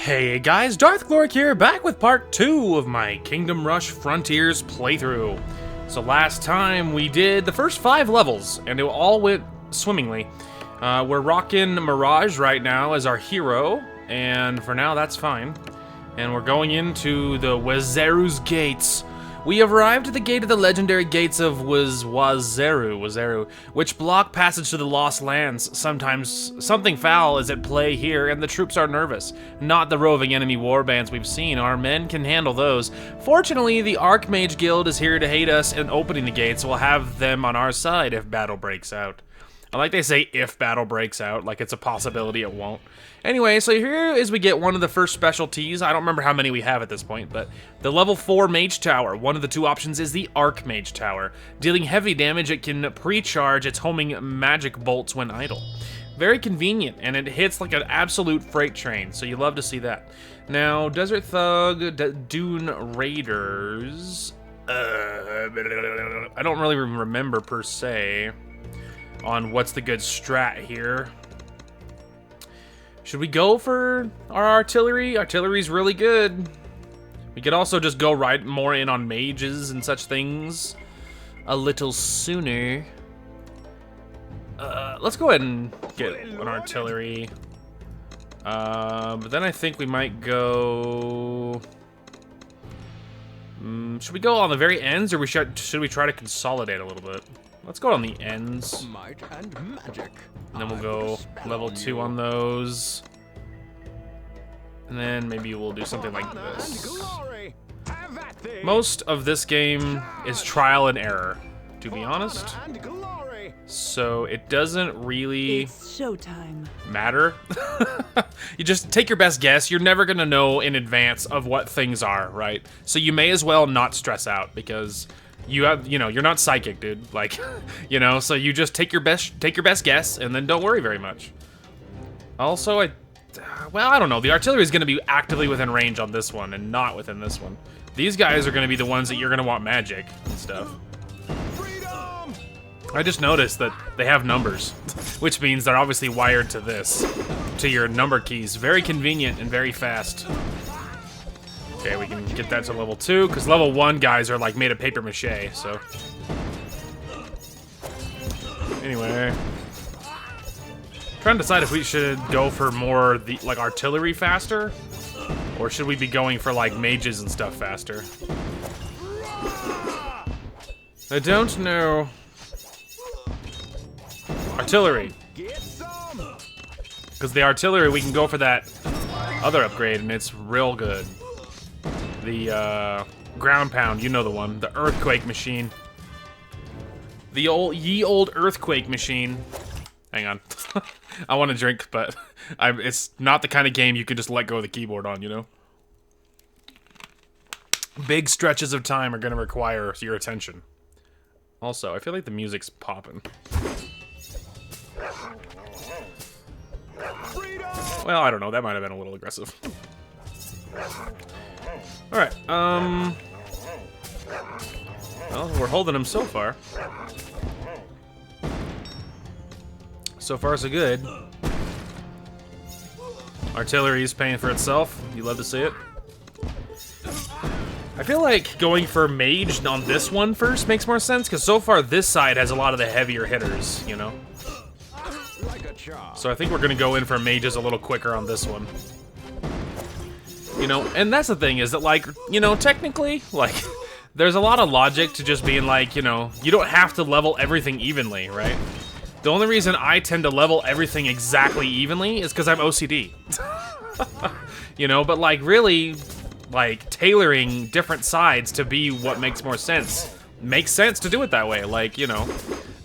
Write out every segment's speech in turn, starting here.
Hey guys, Darth Gloric here, back with part 2 of my Kingdom Rush Frontiers playthrough. So last time we did the first 5 levels, and it all went swimmingly. We're rocking Mirage right now as our hero, and for now that's fine. And we're going into the DWAARP's gates. We have arrived at the gate of the legendary gates of DWAARP, which block passage to the Lost Lands. Sometimes something foul is at play here, and the troops are nervous. Not the roving enemy warbands we've seen. Our men can handle those. Fortunately, the Archmage Guild is here to hate us, and opening the gates will have them on our side if battle breaks out. I like they say if battle breaks out, like it's a possibility it won't. Anyway, so here is we get one of the first specialties. I don't remember how many we have at this point, but the level 4 Mage Tower. One of the 2 options is the Archmage Tower. Dealing heavy damage, it can pre-charge its homing magic bolts when idle. Very convenient, and it hits like an absolute freight train, so you love to see that. Now, Desert Thug, Dune Raiders... I don't really remember per se on what's the good strat here. Should we go for our artillery? Artillery's really good. We could also just go right more in on mages and such things a little sooner. Let's go ahead and get an artillery. But then I think we might go... should we go on the very ends, or should we try to consolidate a little bit? Let's go on the ends. Might and magic. And then we'll go level 2 on those. And then maybe we'll do something like this. Most of this game is trial and error, to be honest. So it doesn't really matter. You just take your best guess. You're never gonna know in advance of what things are, right? So you may as well not stress out, because you have, you're not psychic, dude. Like, so you just take your best guess and then don't worry very much. Also, I don't know. The artillery is going to be actively within range on this one and not within this one. These guys are going to be the ones that you're going to want magic and stuff. Freedom! I just noticed that they have numbers, which means they're obviously wired to to your number keys. Very convenient and very fast. Okay, we can get that to level 2, because level 1 guys are like made of paper mache, so. Anyway. Trying to decide if we should go for more like artillery faster, or should we be going for like mages and stuff faster? I don't know. Artillery. Because the artillery, we can go for that other upgrade, and it's real good. The ground pound, you know the one. The earthquake machine. The old earthquake machine. Hang on. I want to drink, but it's not the kind of game you can just let go of the keyboard on, Big stretches of time are going to require your attention. Also, I feel like the music's popping. Well, I don't know. That might have been a little aggressive. Alright, well, we're holding him so far. So far, so good. Artillery is paying for itself. You love to see it. I feel like going for mage on this one first makes more sense, because so far this side has a lot of the heavier hitters, So I think we're going to go in for mages a little quicker on this one. And that's the thing, is that, like, technically, like, there's a lot of logic to just being like, you don't have to level everything evenly, right? The only reason I tend to level everything exactly evenly is because I'm OCD. But, like, really, like, tailoring different sides to be what makes more sense. Makes sense to do it that way, like,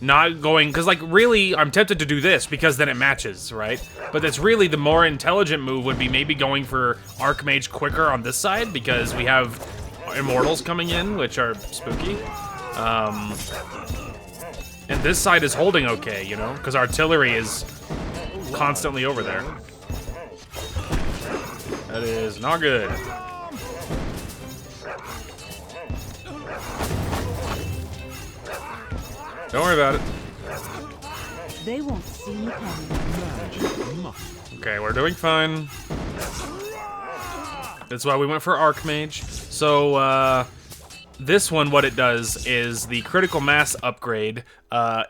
not going, because, like, really, I'm tempted to do this because then it matches, right? But that's really the more intelligent move would be maybe going for Archmage quicker on this side, because we have Immortals coming in, which are spooky. And this side is holding okay, because artillery is constantly over there. That is not good. Don't worry about it. They won't see me coming. Okay, we're doing fine. That's why we went for Archmage. So, this one, what it does is the critical mass upgrade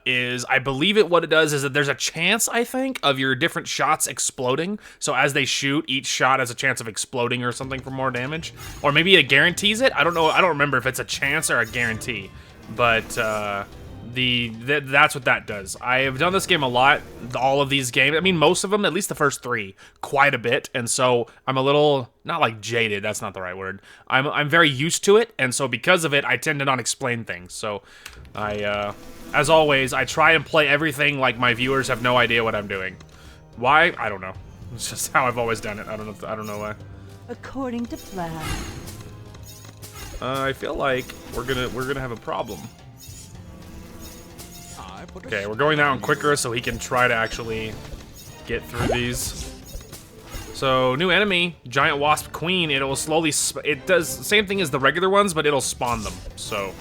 is, I believe what it does is that there's a chance, I think, of your different shots exploding. So as they shoot, each shot has a chance of exploding or something for more damage. Or maybe it guarantees it. I don't know. I don't remember if it's a chance or a guarantee. But that's what that does. I have done this game a lot. All of these games, I mean, most of them, at least the first 3, quite a bit. And so I'm a little, not like jaded, that's not the right word. I'm very used to it, and so because of it, I tend to not explain things. So as always, I try and play everything like my viewers have no idea what I'm doing. Why? I don't know. It's just how I've always done it. I don't know why. According to plan. I feel like we're gonna have a problem. Okay, we're going down quicker so he can try to actually get through these. So, new enemy, Giant Wasp Queen. It'll slowly, it does the same thing as the regular ones, but it'll spawn them. So,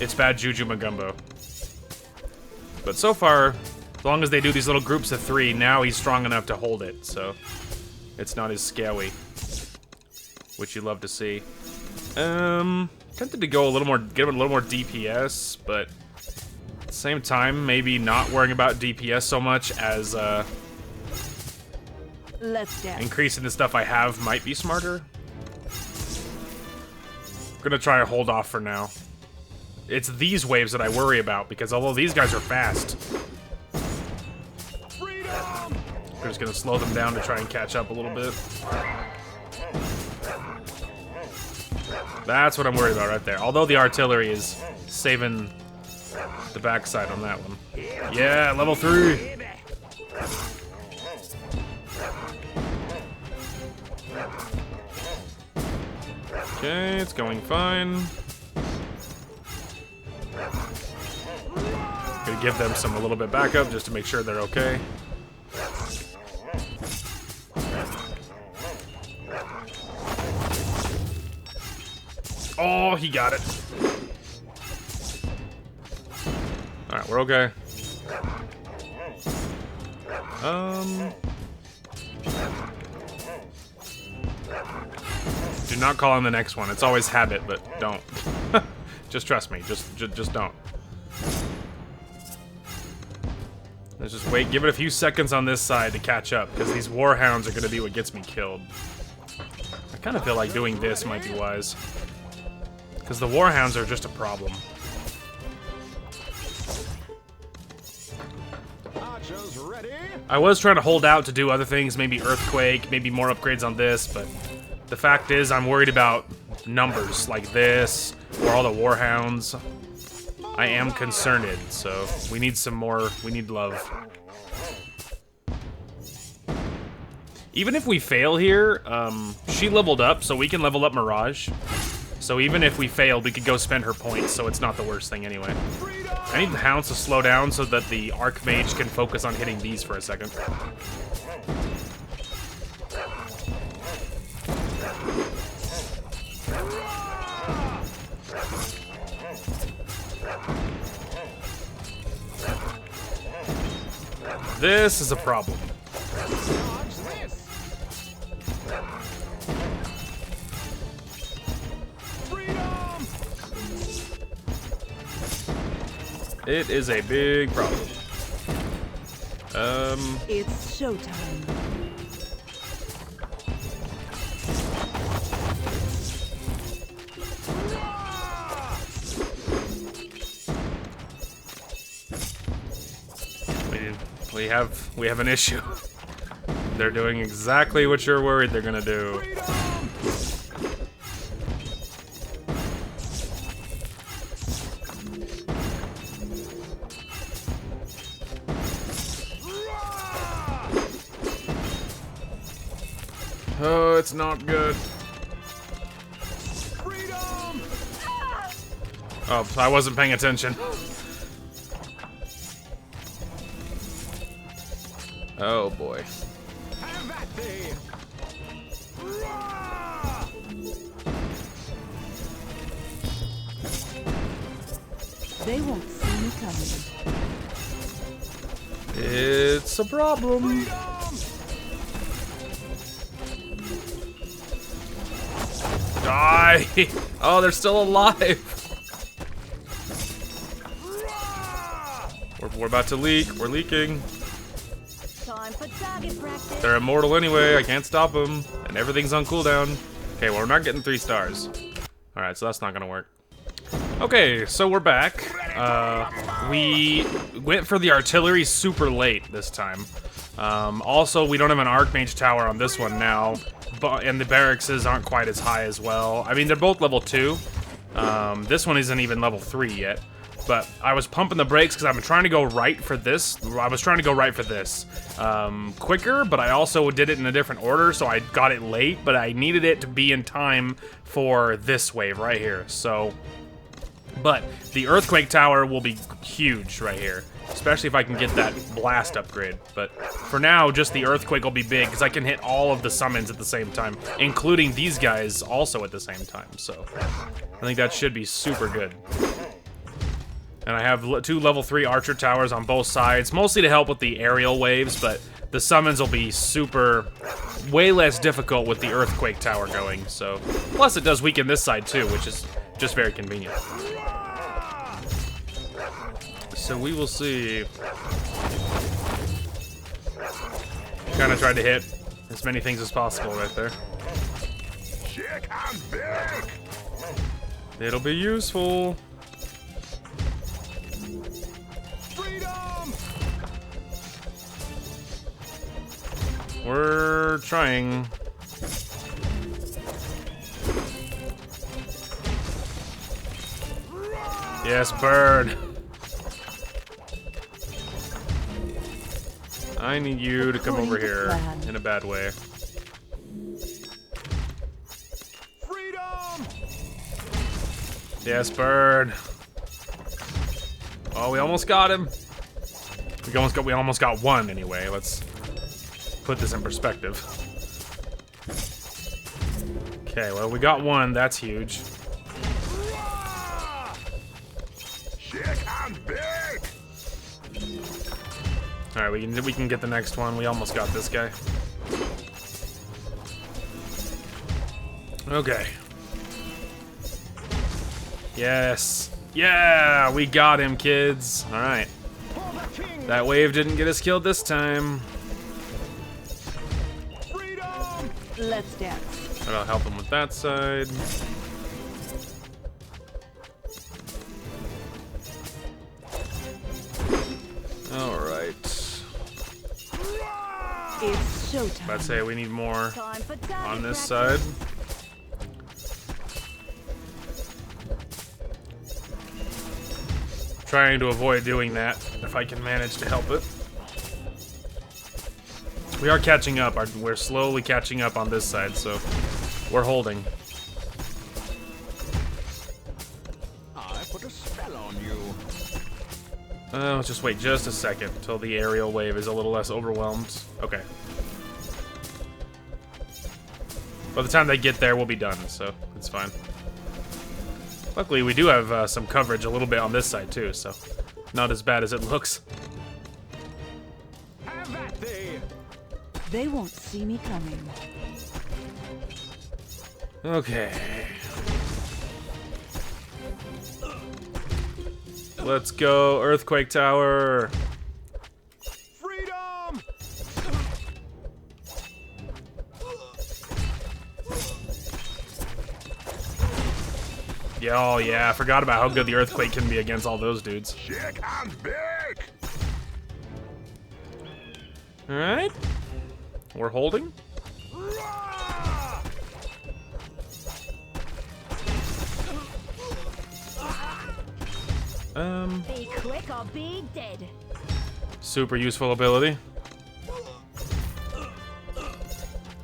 it's bad Juju Magumbo. But so far, as long as they do these little groups of 3, now he's strong enough to hold it. So, it's not as scary, which you love to see. Tempted to go a little more, give it a little more DPS, but at the same time, maybe not worrying about DPS so much as, Let's dance. increasing the stuff I have might be smarter. I'm gonna try to hold off for now. It's these waves that I worry about, because although these guys are fast, Freedom! we're just gonna slow them down to try and catch up a little bit. That's what I'm worried about right there. Although the artillery is saving the backside on that one. Yeah, level 3. Okay, it's going fine. Gonna give them a little bit backup just to make sure they're okay. Oh, he got it. Alright, we're okay. Do not call on the next one. It's always habit, but don't. Just trust me. Just don't. Let's just wait. Give it a few seconds on this side to catch up, because these warhounds are going to be what gets me killed. I kind of feel like doing this might be wise, because the warhounds are just a problem. Archers ready? I was trying to hold out to do other things, maybe Earthquake, maybe more upgrades on this, but the fact is I'm worried about numbers like this, or all the warhounds. I am concerned, so we need some more, we need love. Even if we fail here, she leveled up, so we can level up Mirage. So even if we failed, we could go spend her points, so it's not the worst thing anyway. I need the hounds to slow down so that the Archmage can focus on hitting these for a second. This is a problem. It is a big problem. It's showtime. We have an issue. They're doing exactly what you're worried they're gonna do. Oh, it's not good. Oh, I wasn't paying attention. Oh boy. They won't see me coming. It's a problem. Die! Oh, they're still alive. We're about to leak. We're leaking. Time for target practice. They're immortal anyway. I can't stop them. And everything's on cooldown. Okay, well, we're not getting 3 stars. Alright, so that's not gonna work. Okay, so we're back. We went for the artillery super late this time. Also, we don't have an Archmage tower on this one now. And the barracks aren't quite as high as well. I mean, they're both level 2. This one isn't even level 3 yet. But I was pumping the brakes because I'm trying to go right for this. I was trying to go right for this quicker, but I also did it in a different order, so I got it late, but I needed it to be in time for this wave right here. So, but the Earthquake Tower will be huge right here, especially if I can get that blast upgrade. But for now, just the Earthquake will be big because I can hit all of the summons at the same time, including these guys also at the same time. So I think that should be super good. And I have 2 level 3 archer towers on both sides, mostly to help with the aerial waves, but the summons will be way less difficult with the Earthquake Tower going, so. Plus it does weaken this side too, which is just very convenient. So we will see. Kind of tried to hit as many things as possible right there. It'll be useful. We're trying. Yes, bird. I need you to come over here in a bad way. Freedom! Yes, bird. Oh, we almost got him. We almost got one anyway. Let's put this in perspective. Okay, well, we got one. That's huge. All right, we can get the next one. We almost got this guy. Okay. Yes. Yeah, we got him, kids. All right. That wave didn't get us killed this time. Let's dance. That'll help him with that side. All right. It's showtime. Let's say we need more Time for target on this practice. side. Trying to avoid doing that if I can manage to help it. We are catching up. We're slowly catching up on this side, so we're holding. I put a spell on you. Let's just wait just a second until the aerial wave is a little less overwhelmed. Okay. By the time they get there, we'll be done, so it's fine. Luckily, we do have some coverage a little bit on this side, too, so not as bad as it looks. Have at thee. They won't see me coming. Okay. Let's go, Earthquake Tower. Freedom! Yeah, oh yeah, I forgot about how good the Earthquake can be against all those dudes. Chick and big. Alright. We're holding. Be quick or be dead. Super useful ability.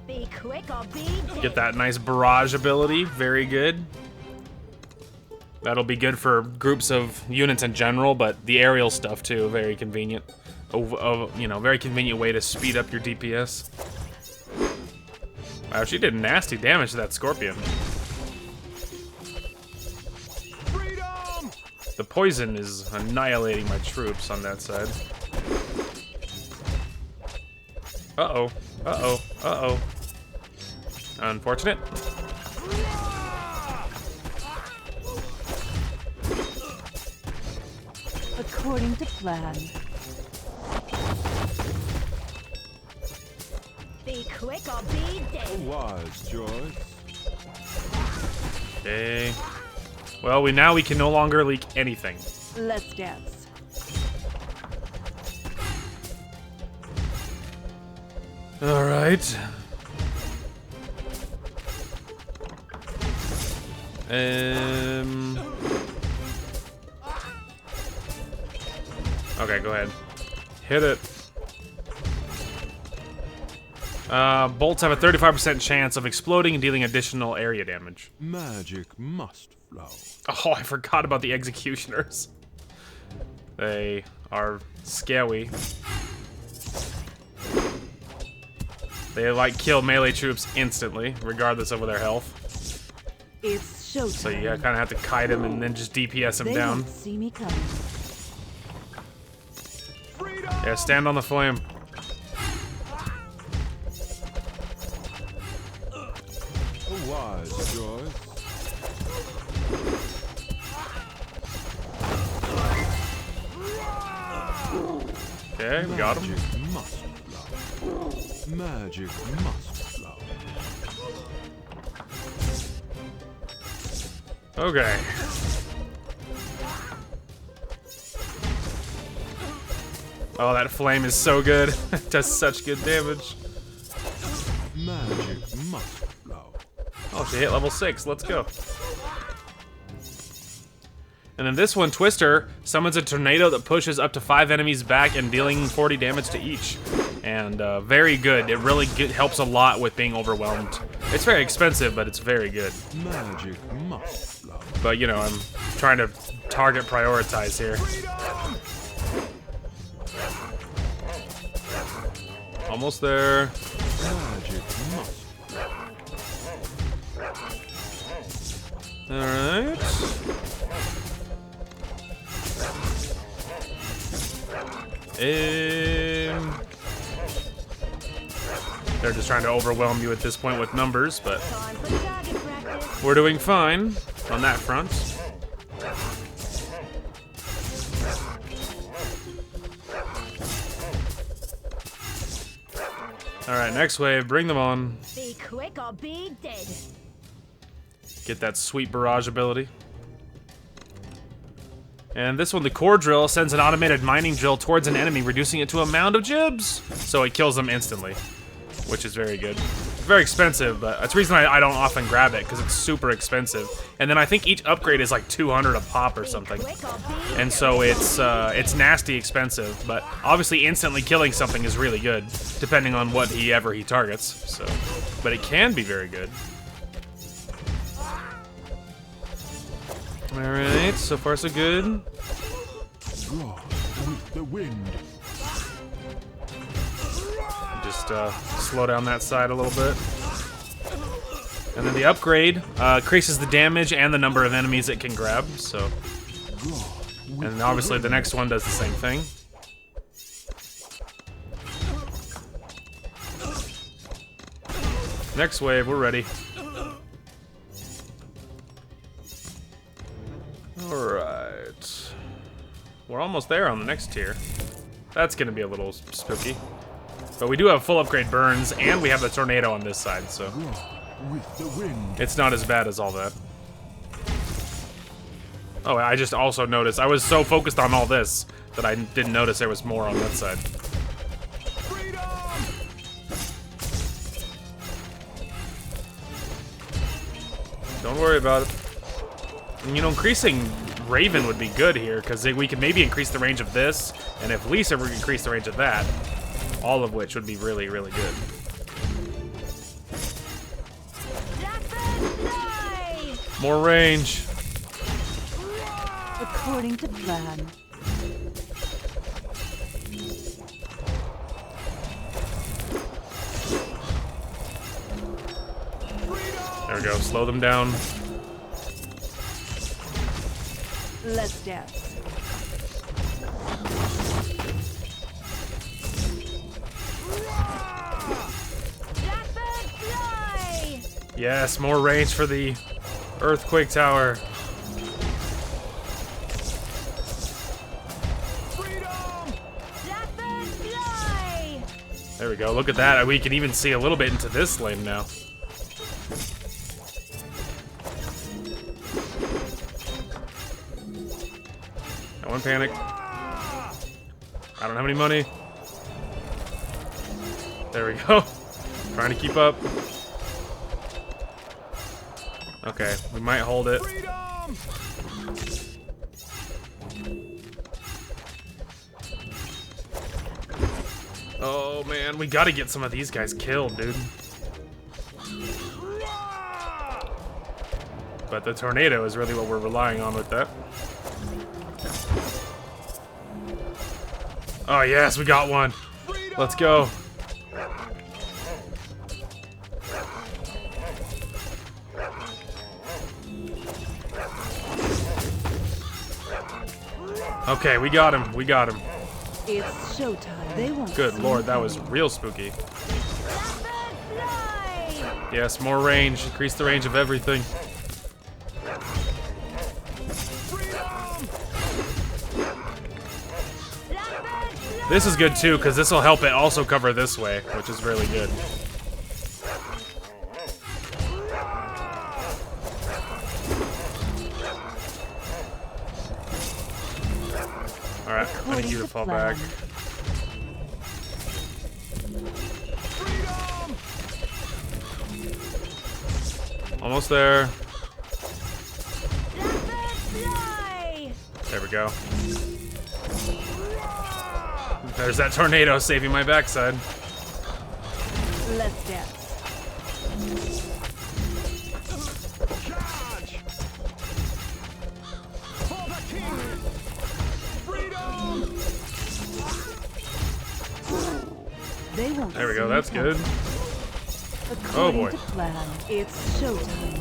Be quick or be dead. Get that nice barrage ability. Very good. That'll be good for groups of units in general, but the aerial stuff too, very convenient. You know, very convenient way to speed up your DPS. Wow, she did nasty damage to that scorpion. Freedom! The poison is annihilating my troops on that side. Uh-oh. Uh-oh. Uh-oh. Unfortunate. According to plan. Be quick or be A dead. wise choice. Okay. Well, now we can no longer leak anything. Let's dance. All right. Okay, go ahead. Hit it. Bolts have a 35% chance of exploding and dealing additional area damage. Magic must flow. Oh, I forgot about the executioners. They are scary. They like kill melee troops instantly, regardless of their health. It's showtime. So you kind of have to kite them and then just DPS them They down. won't see me coming. Yeah, stand on the flame. A wise choice. Okay, we got him. Magic must flow. Magic must flow. Okay. Oh, that flame is so good. It does such good damage. Magic must flow. Oh, she hit level 6. Let's go. And then this one, Twister, summons a tornado that pushes up to 5 enemies back and dealing 40 damage to each. And very good. It really helps a lot with being overwhelmed. It's very expensive, but it's very good. Magic must flow. But, you know, I'm trying to target prioritize here. Almost there. Magic must Alright. They're just trying to overwhelm you at this point with numbers, but Time for target practice. we're doing fine on that front. Alright, next wave, bring them on. Be quick or be dead. Get that sweet barrage ability. And this one, the core drill, sends an automated mining drill towards an enemy, reducing it to a mound of gibs. So it kills them instantly, which is very good. It's very expensive, but that's the reason I don't often grab it, because it's super expensive. And then I think each upgrade is like 200 a pop or something. Quick or be And so it's nasty expensive, but obviously instantly killing something is really good, depending on what he targets. So, but it can be very good. All right, so far so good. draw with the wind. Just slow down that side a little bit. And then the upgrade increases the damage and the number of enemies it can grab. So, and obviously the next one does the same thing. Next wave, we're ready. Alright. We're almost there on the next tier. That's gonna be a little spooky. But we do have full upgrade burns, and we have the tornado on this side, so With the wind. it's not as bad as all that. Oh, I just also noticed, I was so focused on all this that I didn't notice there was more on that side. Don't worry about it. And, you know, increasing Raven would be good here, because we could maybe increase the range of this, and if Lisa would increase the range of that, all of which would be really, really good. More range. According to plan. There we go, slow them down. Let's dance. Blackbird fly! Yes, more range for the Earthquake Tower. There we go. Look at that. We can even see a little bit into this lane now. No one panic. I don't have any money. There we go. Trying to keep up. Okay, we might hold it. Oh man, we gotta get some of these guys killed, dude. But the tornado is really what we're relying on with that. Oh yes, we got one. Let's go. Okay, we got him. We got him. It's showtime. They won't. Good lord, that was real spooky. Yes, more range. Increase the range of everything. This is good too, because this will help it also cover this way, which is really good. Alright, I need you to fall back. Almost there. There we go. There's that tornado saving my backside. Let's dance. Charge! For the king! Freedom! They won't. There we go, see that's you good. coming. Oh boy. According to plan, it's showtime.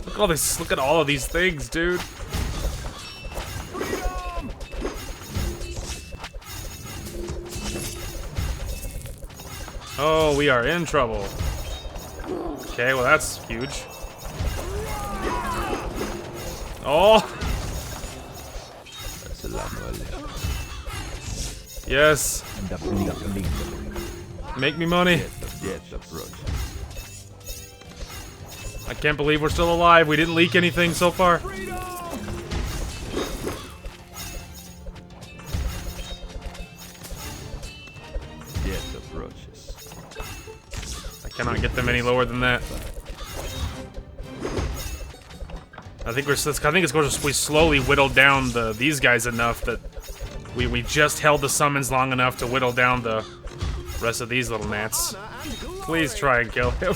Look at all this, look at all of these things, dude. Oh, we are in trouble. Okay, well that's huge. Oh! Yes. Make me money. I can't believe we're still alive. We didn't leak anything so far. Death approaches. I cannot get them any lower than that. I think it's going to we slowly whittled down these guys enough that we just held the summons long enough to whittle down the rest of these little gnats. Please try and kill him.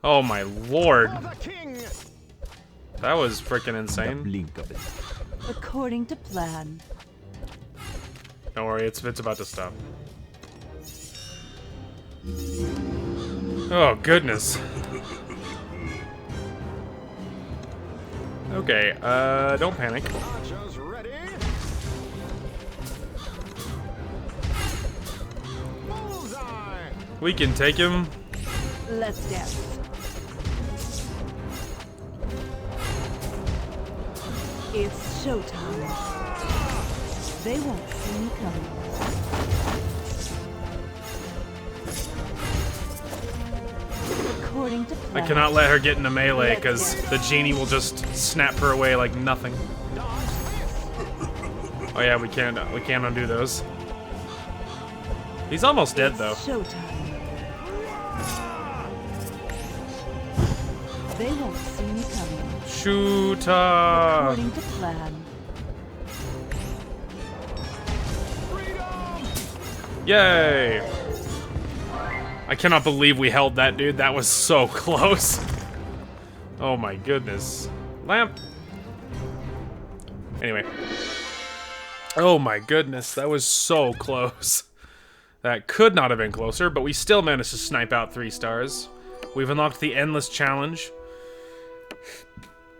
Oh my lord. That was freaking insane. According to plan. Don't worry, it's about to stop. Oh goodness. Okay, don't panic. We can take him. Let's dance. It's showtime. They won't see me coming. According to plan. I cannot let her get into melee because the genie will just snap her away like nothing. Oh yeah, we can't undo those. He's almost dead though. Showtime. They won't see me coming. Shoot! According to plan. Yay! I cannot believe we held that, dude. That was so close. Oh my goodness. Lamp. Anyway. Oh my goodness, that was so close. That could not have been closer, but we still managed to snipe out 3 stars. We've unlocked the Endless Challenge.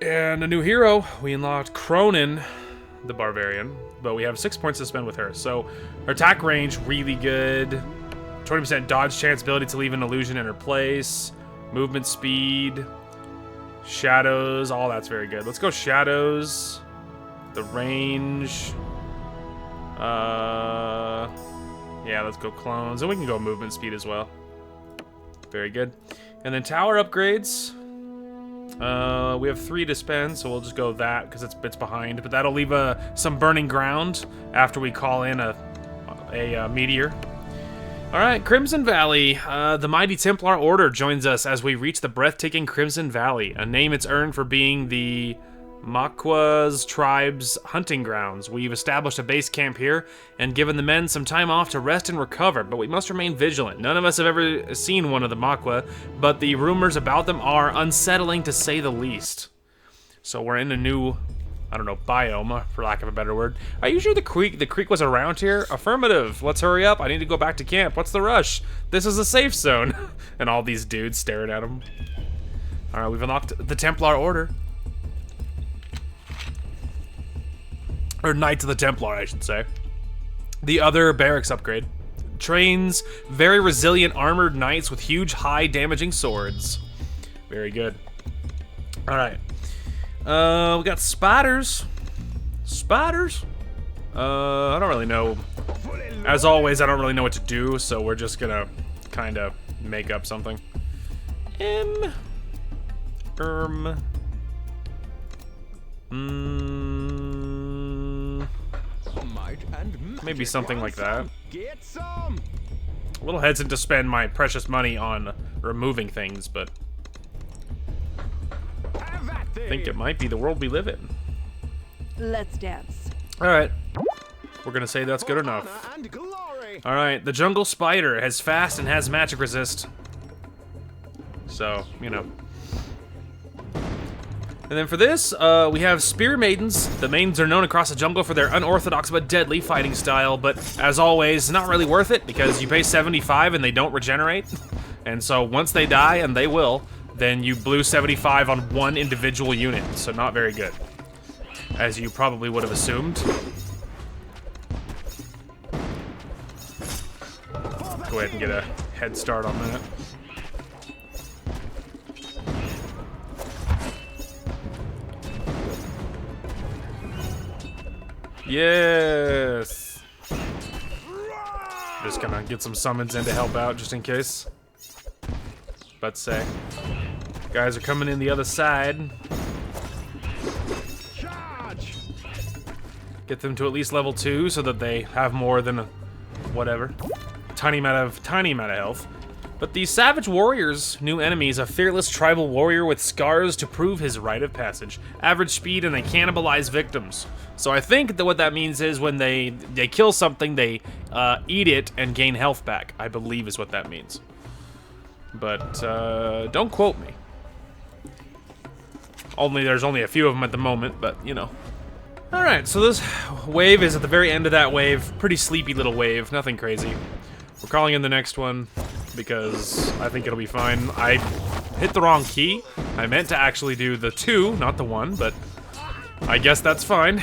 And a new hero. We unlocked Cronin, the Barbarian, but we have 6 points to spend with her. So her attack range, really good. 20% dodge chance, ability to leave an illusion in her place. Movement speed. Shadows, all that's very good. Let's go shadows. The range. Yeah, let's go clones. And we can go movement speed as well. Very good. And then tower upgrades. We have 3 to spend, so we'll just go that because it's behind. But that'll leave some burning ground after we call in a meteor. All right, Crimson Valley. The mighty Templar Order joins us as we reach the breathtaking Crimson Valley, a name it's earned for being the Makwas tribe's hunting grounds. We've established a base camp here and given the men some time off to rest and recover, but we must remain vigilant. None of us have ever seen one of the Makwa, but the rumors about them are unsettling to say the least. So we're in a new, I don't know, biome, for lack of a better word. Are you sure the creek was around here? Affirmative. Let's hurry up. I need to go back to camp. What's the rush? This is a safe zone. And all these dudes staring at him. All right, we've unlocked the Templar Order. Or Knights of the Templar, I should say. The other barracks upgrade. Trains very resilient armored knights with huge, high damaging swords. Very good. All right. We got spiders. Spiders? I don't really know. As always, I don't really know what to do, so we're just gonna kind of make up something. Maybe something like that. Get some. A little hesitant to spend my precious money on removing things, but I think it might be the world we live in. Let's dance. All right. We're gonna say that's good enough. All right, the jungle spider has fast and has magic resist. So, you know. And then for this, we have Spear Maidens. The maidens are known across the jungle for their unorthodox but deadly fighting style, but as always, not really worth it because you pay 75 and they don't regenerate. And so once they die, and they will, then you blew 75 on one individual unit, so not very good. As you probably would have assumed. Go ahead and get a head start on that. Yes! Just gonna get some summons in to help out, just in case. But say, guys are coming in the other side. Charge. Get them to at least level 2 so that they have more than a whatever. Tiny amount of health. But these Savage Warriors, new enemies, a fearless tribal warrior with scars to prove his rite of passage. Average speed and they cannibalize victims. So I think that what that means is when they kill something, they eat it and gain health back, I believe is what that means. But don't quote me. There's only a few of them at the moment, but you know. All right, so this wave is at the very end of that wave. Pretty sleepy little wave, nothing crazy. We're calling in the next one because I think it'll be fine. I hit the wrong key. I meant to actually do the 2, not the 1, but I guess that's fine.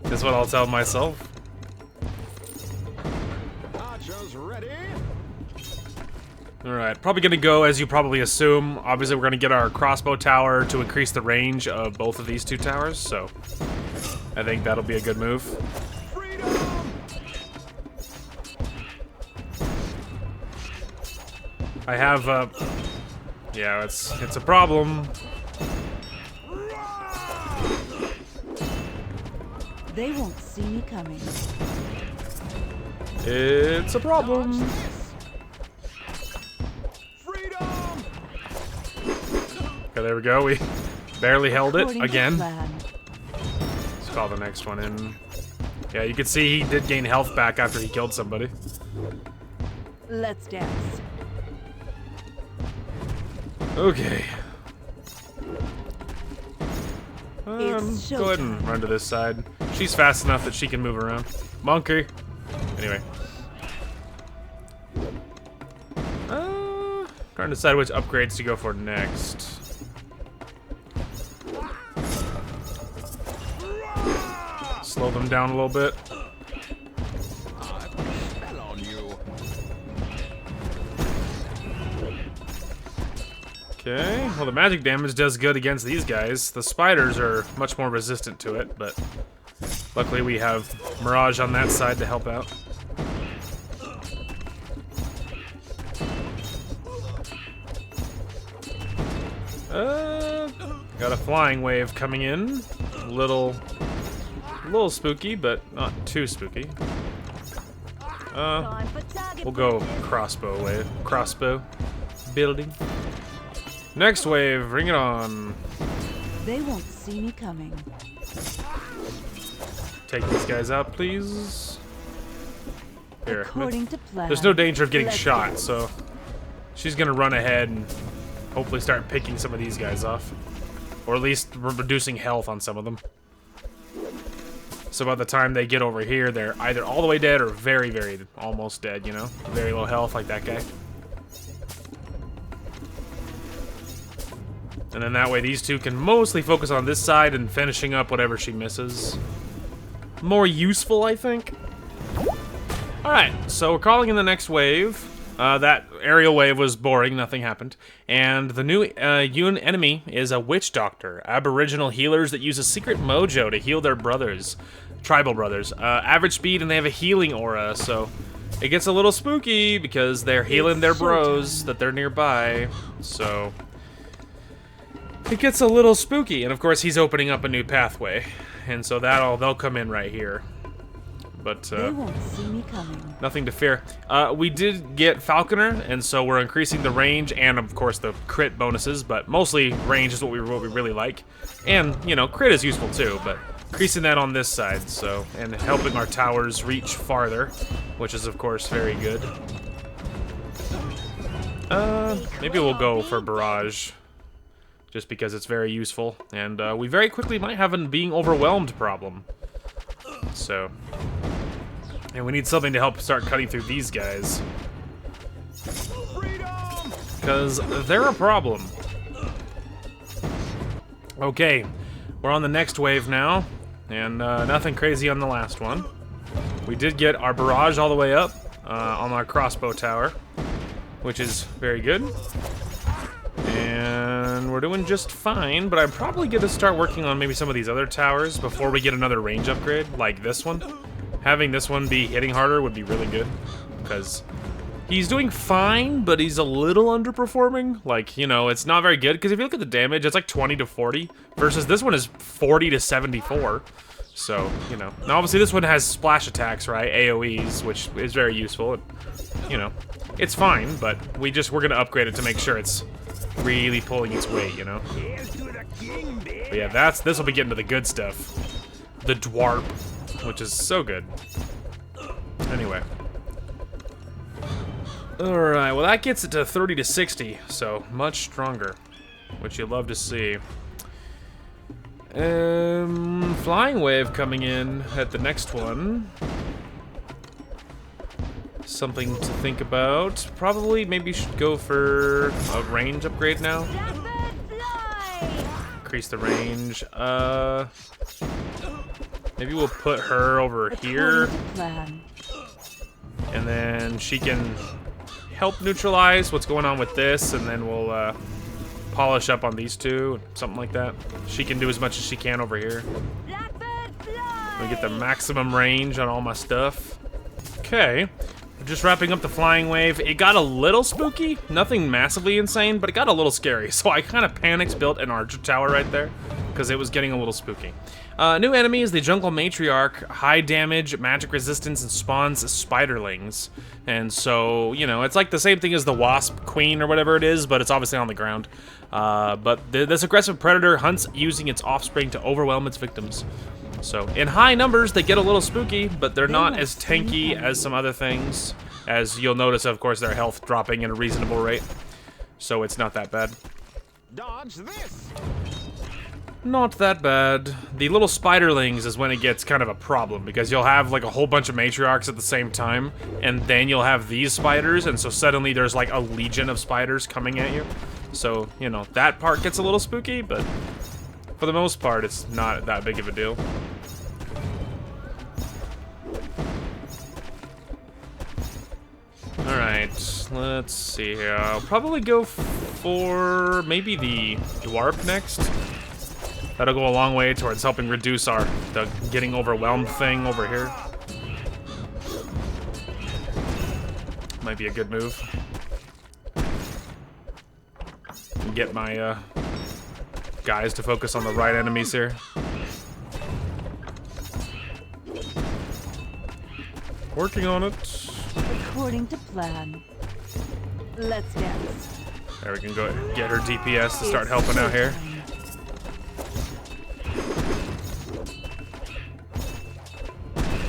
That's what I'll tell myself. Archers ready. Alright, probably gonna go as you probably assume. Obviously, we're gonna get our crossbow tower to increase the range of both of these 2 towers, so I think that'll be a good move. Freedom. I have, yeah, it's a problem. They won't see me coming. It's a problem. Freedom. Okay, there we go. We barely held it According to again. plan. Let's call the next one in. Yeah, you can see he did gain health back after he killed somebody. Let's dance. Okay. It's Go ahead and run to this side. She's fast enough that she can move around. Monkey. Anyway. Trying to decide which upgrades to go for next. Slow them down a little bit. I put a spell on you. Okay, well the magic damage does good against these guys. The spiders are much more resistant to it, but luckily we have Mirage on that side to help out. Got a flying wave coming in. A little spooky, but not too spooky. We'll go crossbow wave. Crossbow building. Next wave, bring it on. They won't see me coming. Take these guys out, please. Here. According to plan. There's no danger of getting Let's shot, go. so she's gonna run ahead and hopefully start picking some of these guys off. Or at least reducing health on some of them. So by the time they get over here, they're either all the way dead or very, very almost dead, you know? Very low health, like that guy. And then that way these two can mostly focus on this side and finishing up whatever she misses. More useful, I think. Alright, so we're calling in the next wave. That aerial wave was boring, nothing happened. And the new enemy is a witch doctor. Aboriginal healers that use a secret mojo to heal their brothers. Tribal brothers. Average speed, and they have a healing aura, so it gets a little spooky because they're healing their bros that they're nearby. So it gets a little spooky, and of course he's opening up a new pathway. And so they'll come in right here. But They won't see me coming. nothing to fear. We did get Falconer, and so we're increasing the range and, of course, the crit bonuses, but mostly range is what we really like. And, you know, crit is useful too, but increasing that on this side, so, and helping our towers reach farther, which is, of course, very good. Maybe we'll go for Barrage, just because it's very useful, and we very quickly might have a being overwhelmed problem. So... and we need something to help start cutting through these guys. Because they're a problem. Okay, we're on the next wave now. And nothing crazy on the last one. We did get our barrage all the way up on our crossbow tower, which is very good. And we're doing just fine, but I'm probably going to start working on maybe some of these other towers before we get another range upgrade, like this one. Having this one be hitting harder would be really good, because he's doing fine, but he's a little underperforming. Like, you know, it's not very good, because if you look at the damage, it's like 20 to 40, versus this one is 40 to 74. So, you know. Now, obviously, this one has splash attacks, right? AoEs, which is very useful. And, you know, it's fine, but we're going to upgrade it to make sure it's really pulling its weight, you know? But yeah, this will be getting to the good stuff. The DWAARP, which is so good. Anyway. Alright, well that gets it to 30 to 60, so much stronger, which you love to see. Flying wave coming in at the next one. Something to think about. Probably, maybe should go for a range upgrade now. Increase the range. Maybe we'll put her over here. And then she can help neutralize what's going on with this, and then we'll polish up on these two, something like that. She can do as much as she can over here. We get the maximum range on all my stuff. Okay. Just wrapping up the flying wave. It got a little spooky, nothing massively insane, but it got a little scary. So I kind of panicked, built an archer tower right there, because it was getting a little spooky. New enemy is the jungle matriarch, high damage, magic resistance, and spawns spiderlings. And so, you know, it's like the same thing as the wasp queen or whatever it is, but it's obviously on the ground. But this aggressive predator hunts using its offspring to overwhelm its victims. So, in high numbers, they get a little spooky, but they're not as tanky as some other things. As you'll notice, of course, their health dropping at a reasonable rate. So it's not that bad. Dodge this. Not that bad. The little spiderlings is when it gets kind of a problem, because you'll have like a whole bunch of matriarchs at the same time, and then you'll have these spiders, and so suddenly there's like a legion of spiders coming at you. So, you know, that part gets a little spooky, but for the most part, it's not that big of a deal. Alright, Let's see here. I'll probably go for maybe the DWAARP next. That'll go a long way towards helping reduce the getting overwhelmed thing over here. Might be a good move. Get my guys to focus on the right enemies here. Working on it. According to plan. Let's dance. There, we can go get her DPS to start helping out here.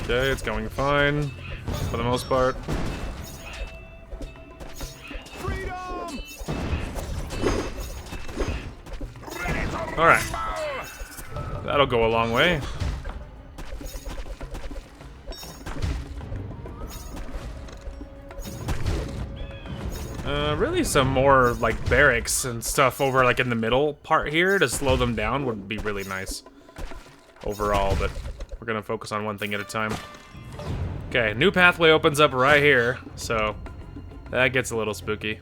Okay, it's going fine for the most part. Alright. That'll go a long way. Really some more, like, barracks and stuff over, like, in the middle part here to slow them down would be really nice overall, but we're gonna focus on one thing at a time. Okay, new pathway opens up right here, so that gets a little spooky.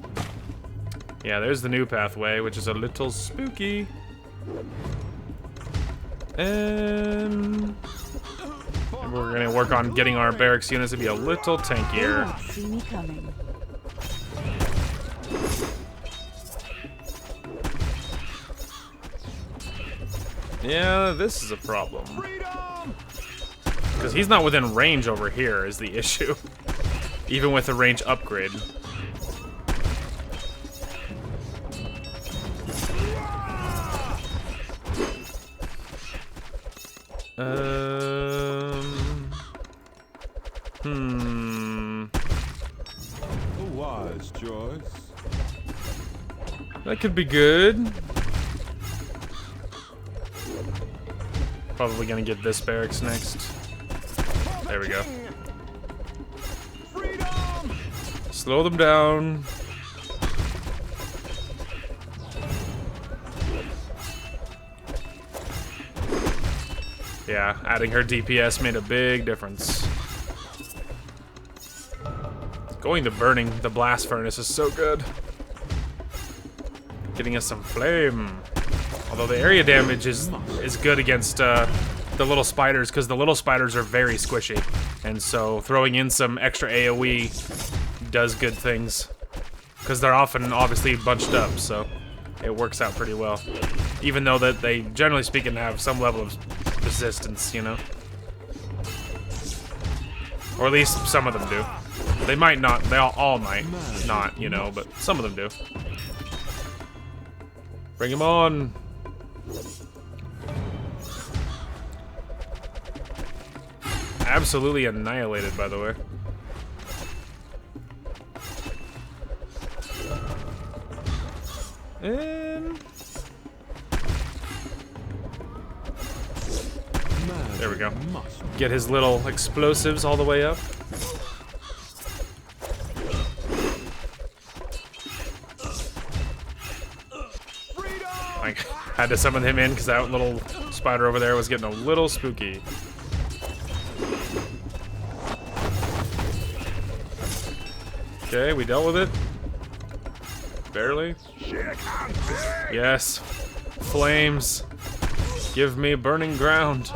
Yeah, there's the new pathway, which is a little spooky. And we're gonna work on getting our barracks units to be a little They tankier. won't see me coming. Yeah, this is a problem. Because he's not within range over here is the issue. Even with the range upgrade. A wise choice. That could be good. Probably gonna get this barracks next. There we go. Slow them down. Yeah, adding her DPS made a big difference. Going to burning the blast furnace is so good. Getting us some flame. Although the area damage is good against the little spiders, because the little spiders are very squishy. And so throwing in some extra AoE does good things. Because they're often obviously bunched up, so it works out pretty well. Even though that they, generally speaking, have some level of resistance, you know? Or at least some of them do. They might not, they all might not, you know, but some of them do. Bring him on! Absolutely annihilated, by the way. And there we go. Get his little explosives all the way up. I had to summon him in because that little spider over there was getting a little spooky. Okay, we dealt with it. Barely. Yes. Flames. Give me burning ground.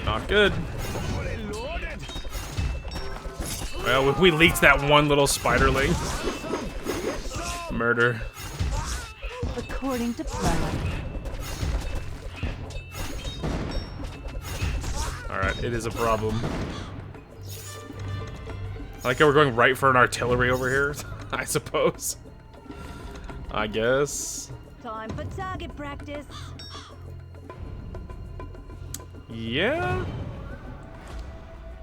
Not good. Well, we leaked that one little spiderling. Murder. According to plan. Alright, it is a problem. I like how we're going right for an artillery over here, I suppose. I guess. Time for target practice. Yeah.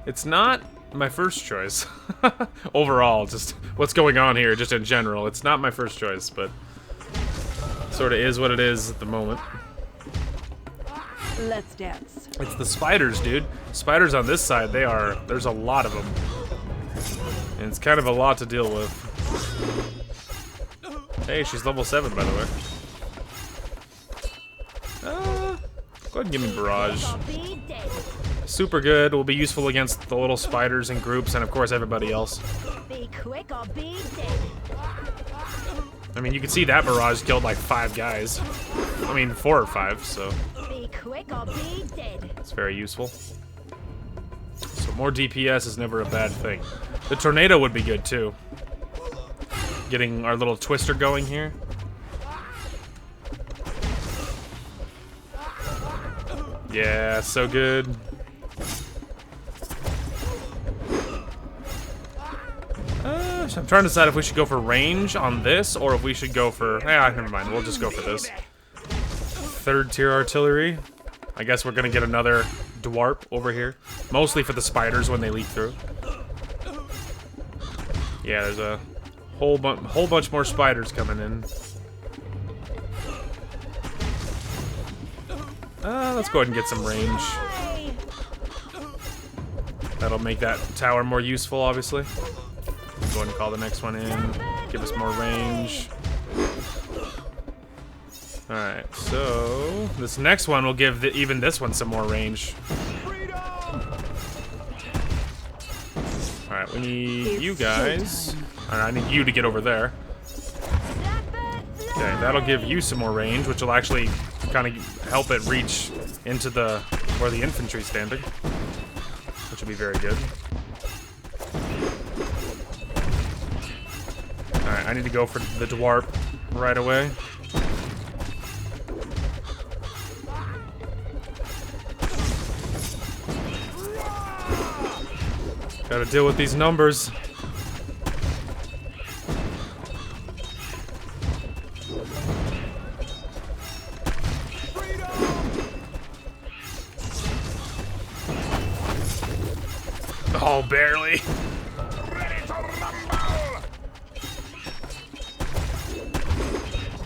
It's not my first choice. Overall, just what's going on here, just in general. It's not my first choice, but sort of is what it is at the moment. Let's dance. It's the spiders, dude. Spiders on this side, there's a lot of them. And it's kind of a lot to deal with. Hey, she's level 7, by the way. Go ahead and give me Barrage. Super good. Will be useful against the little spiders in groups and, of course, everybody else. Be quick or be dead. I mean, you can see that Mirage killed like 5 guys. I mean, 4 or 5, so Be quick or be dead. it's very useful. So more DPS is never a bad thing. The tornado would be good too. Getting our little twister going here. Yeah, so good. So I'm trying to decide if we should go for range on this or if we should go for... never mind. We'll just go for this. 3rd tier artillery. I guess we're gonna get another DWAARP over here. Mostly for the spiders when they leak through. Yeah, there's a whole bunch more spiders coming in. Let's go ahead and get some range. That'll make that tower more useful, obviously. Go ahead and call the next one in. Give us more range. Alright, so this next one will give even this one some more range. Alright, we need you guys. Alright, I need you to get over there. Okay, that'll give you some more range, which will actually kind of help it reach into where the infantry's standing. Which will be very good. Alright, I need to go for the DWAARP right away. Gotta deal with these numbers. Oh, barely.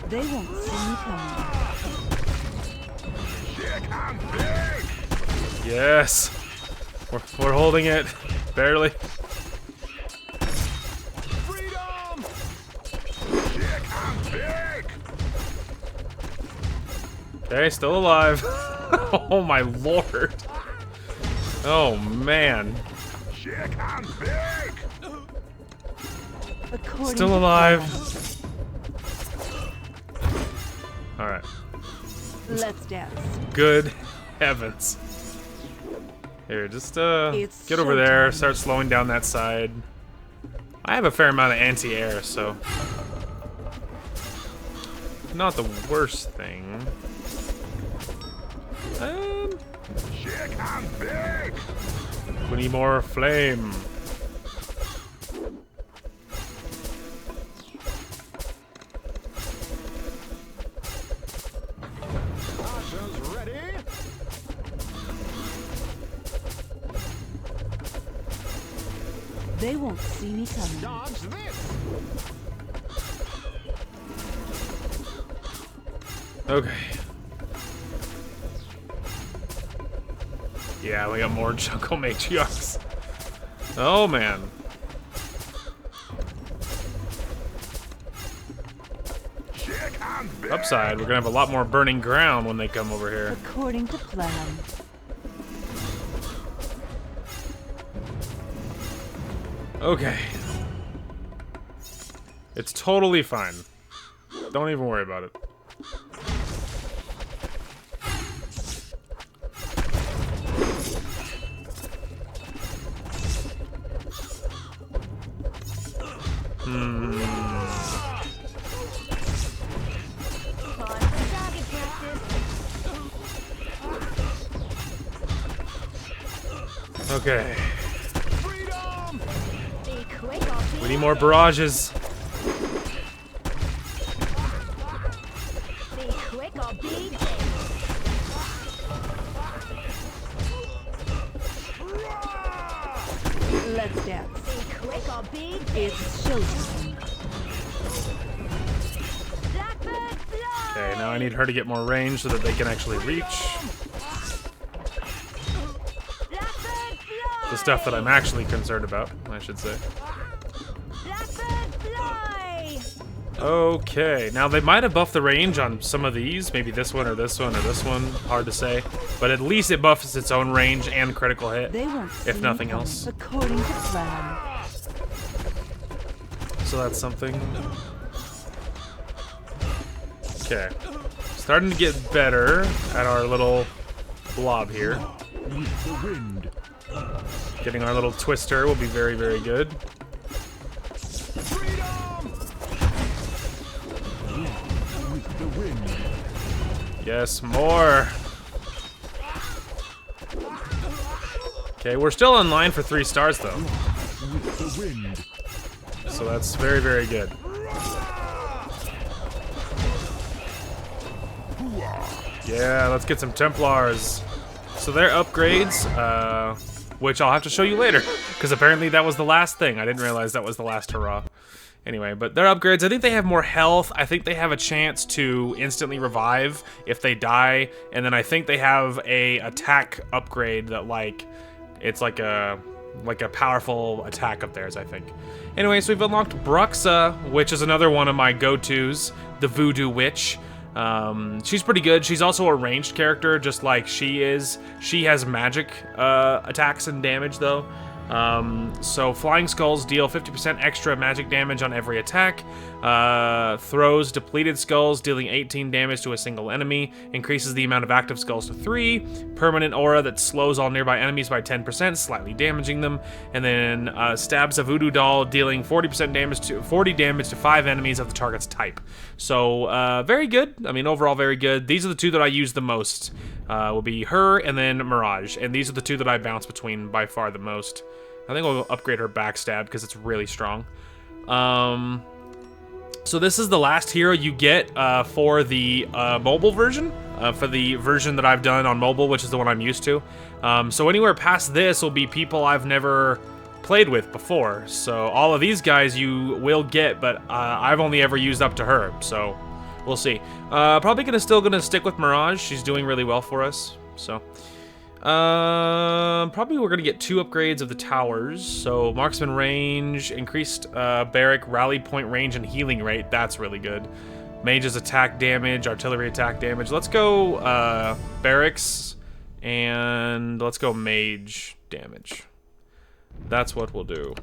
They won't see me coming. Yes. We're holding it. Barely. Freedom! Okay, still alive. Oh my lord. Oh man. According Still to alive. plan. Alright. Let's dance. Good heavens. Here, just It's get over there, showtime. start slowing down that side. I have a fair amount of anti-air, so not the worst thing. We need more flame. Archers ready? They won't see me coming. Dodge this! Okay. Yeah, we got more jungle matriarchs. Oh man. Upside, we're gonna have a lot more burning ground when they come over here. According to plan. Okay. It's totally fine. Don't even worry about it. Okay. Freedom! We need more barrages. Let's dance. It's showtime. Okay, now I need her to get more range so that they can actually reach. The stuff that I'm actually concerned about, I should say. Blackbird fly! Okay, now they might have buffed the range on some of these, maybe this one or this one or this one, hard to say. But at least it buffs its own range and critical hit, They won't see if me nothing coming, else. according to plan. So that's something. Okay, starting to get better at our little blob here. With the wind. Getting our little twister will be very, very good. Freedom! With the wind. Yes, more. Okay, we're still in line for 3 stars though. With the wind. So that's very, very good. Yeah, let's get some Templars. So their upgrades, which I'll have to show you later, because apparently that was the last thing. I didn't realize that was the last hurrah. Anyway, but their upgrades, I think they have more health. I think they have a chance to instantly revive if they die, and then I think they have a attack upgrade that it's like a powerful attack of theirs, I think. Anyway, so we've unlocked Bruxa, which is another one of my go-tos, the Voodoo Witch. She's pretty good. She's also a ranged character, just like she is. She has magic attacks and damage, though. So Flying Skulls deal 50% extra magic damage on every attack. Throws Depleted Skulls, dealing 18 damage to a single enemy. Increases the amount of active skulls to 3. Permanent Aura that slows all nearby enemies by 10%, slightly damaging them. And then Stabs a Voodoo Doll, dealing 40% damage to 5 enemies of the target's type. So very good. I mean, overall very good. These are the 2 that I use the most. Will be her and then Mirage, and these are the 2 that I bounce between by far the most. I think we'll upgrade her Backstab because it's really strong. So this is the last hero you get for the mobile version, for the version that I've done on mobile, which is the one I'm used to. So anywhere past this will be people I've never played with before. So all of these guys you will get, but I've only ever used up to her, so we'll see. Probably still gonna stick with Mirage. She's doing really well for us, so. Probably we're gonna get 2 upgrades of the towers. So marksman range, increased barrack rally point range and healing rate. That's really good. Mage's attack damage, artillery attack damage. Let's go barracks and let's go mage damage. That's what we'll do.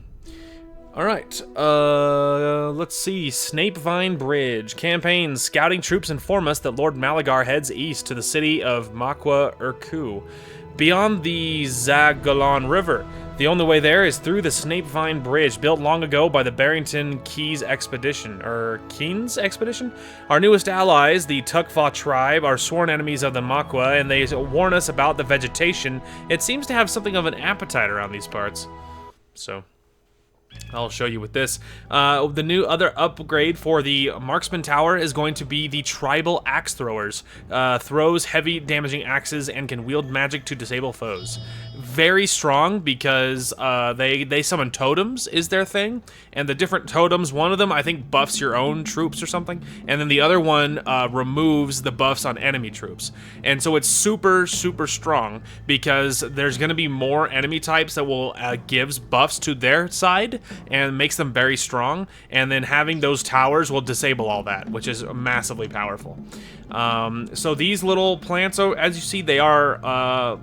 Alright, let's see. Snapevine Bridge. Campaign. Scouting troops inform us that Lord Malagar heads east to the city of Makwa Urku, beyond the Zagalan River. The only way there is through the Snapevine Bridge, built long ago by the Barrington Keynes Expedition. Our newest allies, the Tukfa tribe, are sworn enemies of the Makwa, and they warn us about the vegetation. It seems to have something of an appetite around these parts. So I'll show you with this. The new other upgrade for the Marksman Tower is going to be the Tribal Axe Throwers. Throws heavy damaging axes and can wield magic to disable foes. Very strong because they summon totems is their thing. And the different totems, one of them I think buffs your own troops or something. And then the other one removes the buffs on enemy troops. And so it's super, super strong because there's going to be more enemy types that will gives buffs to their side and makes them very strong, and then having those towers will disable all that, which is massively powerful. So these little plants, as you see, they will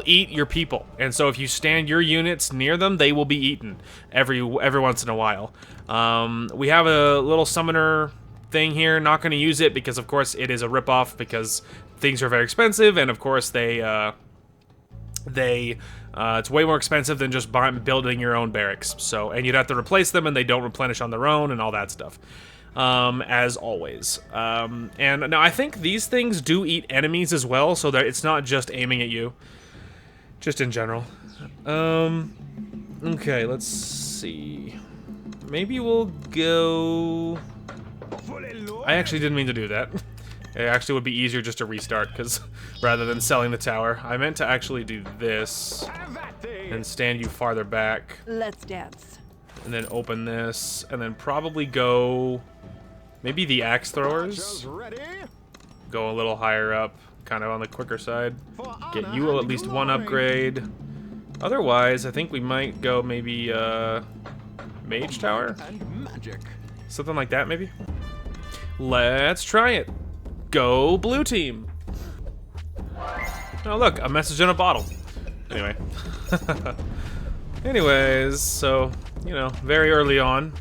eat your people, and so if you stand your units near them, they will be eaten every once in a while. We have a little summoner thing here. Not going to use it because, of course, it is a ripoff because things are very expensive, and of course it's way more expensive than just building your own barracks. So, and you'd have to replace them, and they don't replenish on their own, and all that stuff. As always. And now I think these things do eat enemies as well, so that it's not just aiming at you. Just in general. Okay, let's see. Maybe we'll go. I actually didn't mean to do that. It actually would be easier just to restart, because rather than selling the tower. I meant to actually do this and stand you farther back. Let's dance. And then open this, and then probably go maybe the axe throwers. Go a little higher up, kind of on the quicker side. Get you at least 1 upgrade. Otherwise, I think we might go maybe Mage Tower? And magic. Something like that, maybe? Let's try it. Go blue team. Oh, look, a message in a bottle. Anyway. Anyways, so, you know, very early on.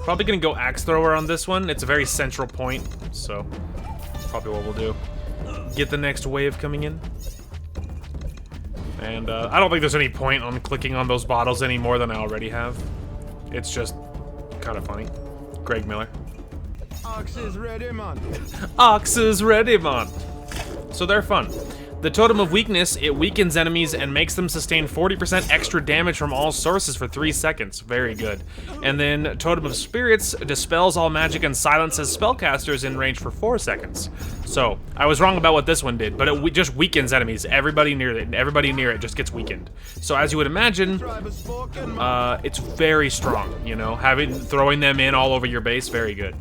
Probably gonna go Axe Thrower on this one. It's a very central point, so probably what we'll do. Get the next wave coming in. And I don't think there's any point on clicking on those bottles any more than I already have. It's just kind of funny. Greg Miller. Ox is ready, man. Ox is ready, man. So they're fun. The Totem of Weakness, it weakens enemies and makes them sustain 40% extra damage from all sources for 3 seconds. Very good. And then Totem of Spirits dispels all magic and silences spellcasters in range for 4 seconds. So, I was wrong about what this one did, but it just weakens enemies. Everybody near it just gets weakened. So as you would imagine, it's very strong, you know, throwing them in all over your base, very good.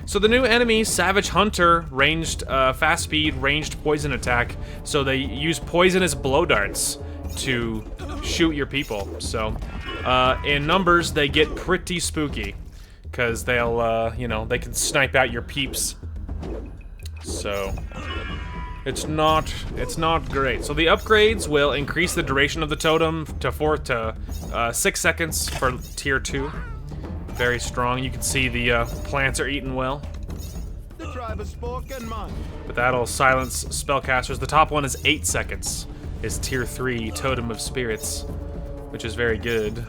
So the new enemy, Savage Hunter, ranged, fast speed, ranged poison attack. So they use poisonous blow darts to shoot your people. So in numbers, they get pretty spooky because they'll, you know, they can snipe out your peeps. So it's not great. So the upgrades will increase the duration of the totem to 6 seconds for tier 2. Very strong. You can see the plants are eating well. The tribe has spoken, man. But that'll silence spellcasters. The top one is 8 seconds. Is tier 3 Totem of Spirits, which is very good.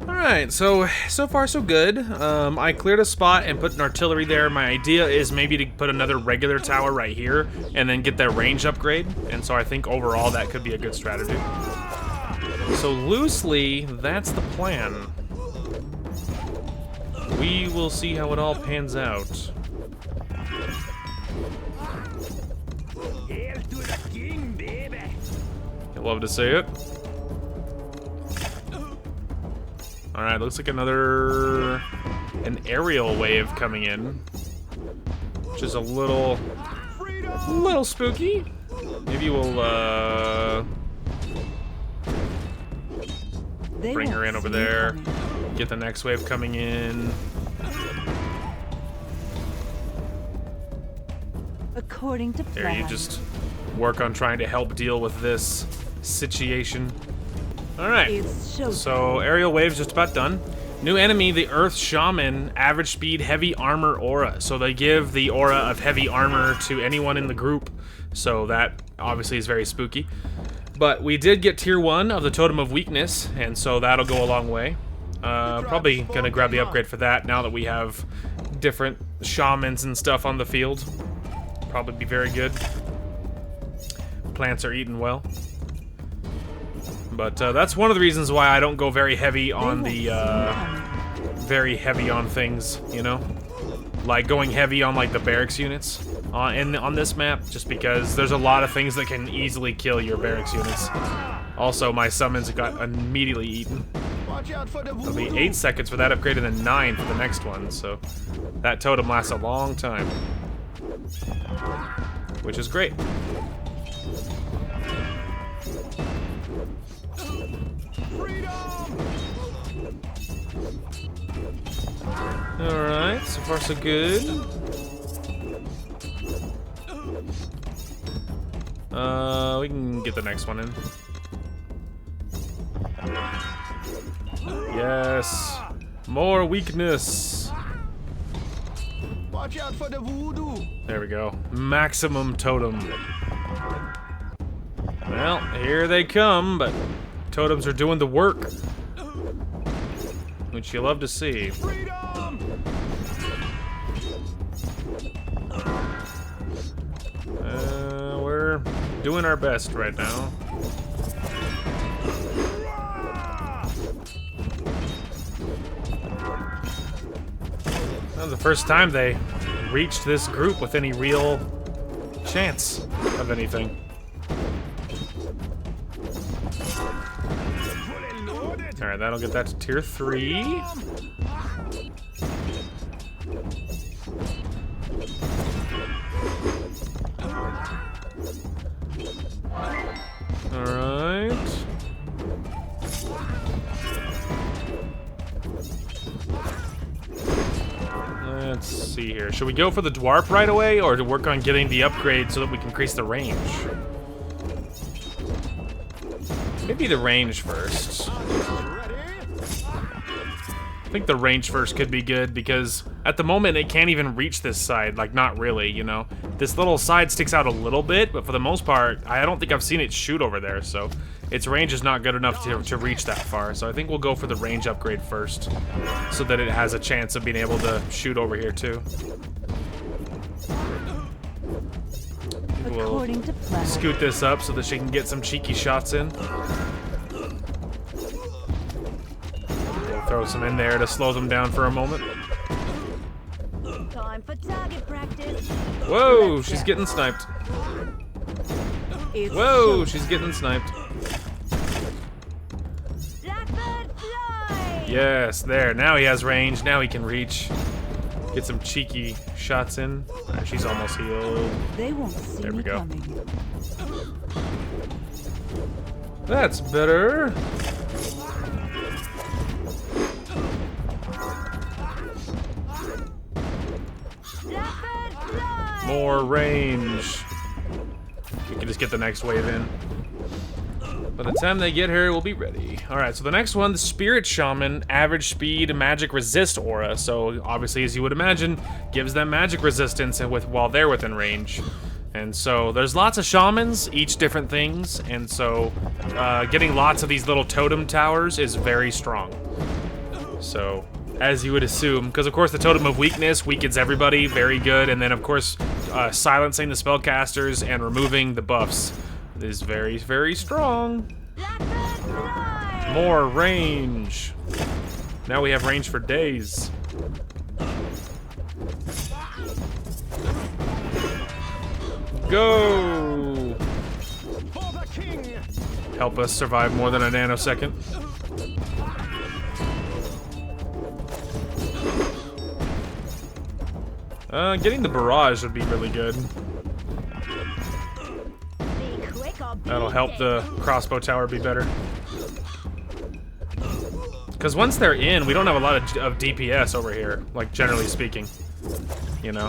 Alright, so far so good. I cleared a spot and put an artillery there. My idea is maybe to put another regular tower right here and then get that range upgrade. And so I think overall that could be a good strategy. So loosely, that's the plan. We will see how it all pans out. Hail to the king, baby. I'd love to see it. Alright, looks like an aerial wave coming in. Which is a little spooky. Maybe we'll, bring her in over there. Get the next wave coming in. According to plan. There, you just work on trying to help deal with this situation. Alright, so aerial wave's just about done. New enemy, the Earth Shaman, average speed, heavy armor aura. So they give the aura of heavy armor to anyone in the group. So that obviously is very spooky. But we did get tier 1 of the Totem of Weakness, and so that'll go a long way. Probably gonna grab the upgrade for that now that we have different shamans and stuff on the field. Probably be very good. Plants are eating well. But that's one of the reasons why I don't go very heavy on the, very heavy on things, you know? Like going heavy on like the barracks units on this map, just because there's a lot of things that can easily kill your barracks units. Also, my summons got immediately eaten. It'll be 8 seconds for that upgrade and then 9 for the next one, so that totem lasts a long time. Which is great. Alright, so far so good. We can get the next one in. Yes. More weakness. Watch out for the voodoo. There we go. Maximum totem. Well, here they come, but totems are doing the work. Which you love to see. We're doing our best right now. That was the first time they reached this group with any real chance of anything. Alright, that'll get that to tier 3. Alright. see here. Should we go for the DWAARP right away, or to work on getting the upgrade so that we can increase the range? Maybe the range first. I think the range first could be good, because at the moment it can't even reach this side. Like, not really, you know? This little side sticks out a little bit, but for the most part, I don't think I've seen it shoot over there, so its range is not good enough to reach that far. So I think we'll go for the range upgrade first, so that it has a chance of being able to shoot over here too. We'll scoot this up so that she can get some cheeky shots in. We'll throw some in there to slow them down for a moment. Time for target practice. Whoa, she's getting sniped. Whoa, she's getting sniped. Yes, there. Now he has range. Now he can reach. Get some cheeky shots in. Right, she's almost healed. They won't see there we me go. Coming. That's better. More range. We can just get the next wave in. By the time they get her, we'll be ready. Alright, so the next one, the Spirit Shaman, average speed, magic resist aura. So obviously, as you would imagine, gives them magic resistance while they're within range. And so there's lots of shamans, each different things, and so getting lots of these little totem towers is very strong. So, as you would assume, because of course the totem of weakness weakens everybody, very good, and then of course silencing the spellcasters and removing the buffs is very, very strong. More range. Now we have range for days. Go! Help us survive more than a nanosecond. Getting the barrage would be really good. That'll help the crossbow tower be better. Because once they're in, we don't have a lot of DPS over here, like generally speaking. You know?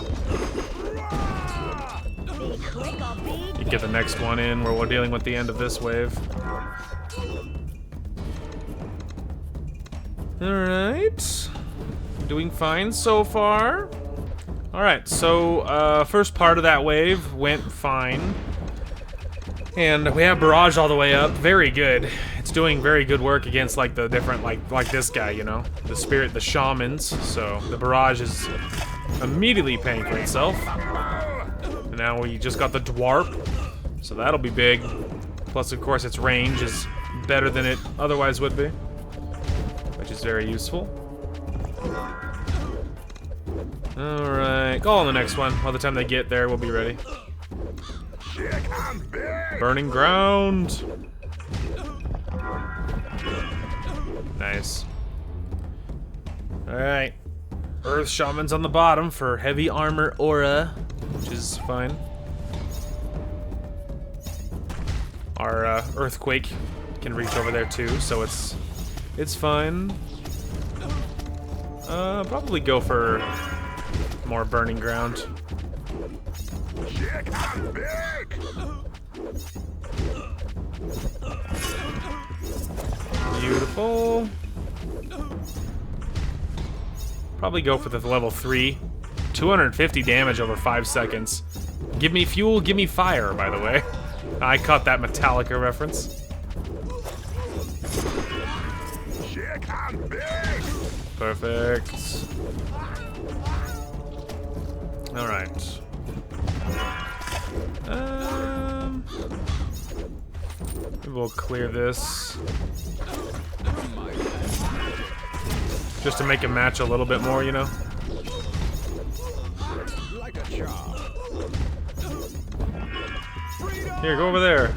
You get the next one in where we're dealing with the end of this wave. Alright. Doing fine so far. Alright, so first part of that wave went fine. And we have Barrage all the way up. Very good. It's doing very good work against like the different like this guy, you know? The shamans. So the Barrage is immediately paying for itself. And now we just got the DWAARP. So that'll be big. Plus of course its range is better than it otherwise would be. Which is very useful. Alright, go on the next one. By the time they get there, we'll be ready. Burning ground. Nice. Alright. Earth Shaman's on the bottom for heavy armor aura, which is fine. Our Earthquake can reach over there too, so it's fine. Probably go for more burning ground. Beautiful. Probably go for the level 3. 250 damage over 5 seconds. Give me fuel, give me fire, by the way. I caught that Metallica reference. Perfect. Alright. Maybe we'll clear this. Just to make it match a little bit more, you know? Here, go over there.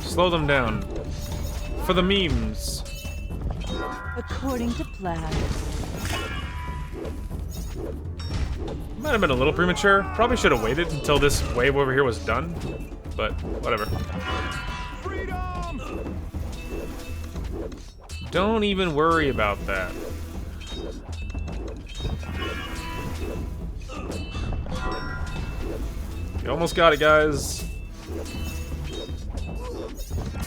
Slow them down. For the memes. According to plan. Might have been a little premature. Probably should have waited until this wave over here was done. But, whatever. Don't even worry about that. You almost got it, guys.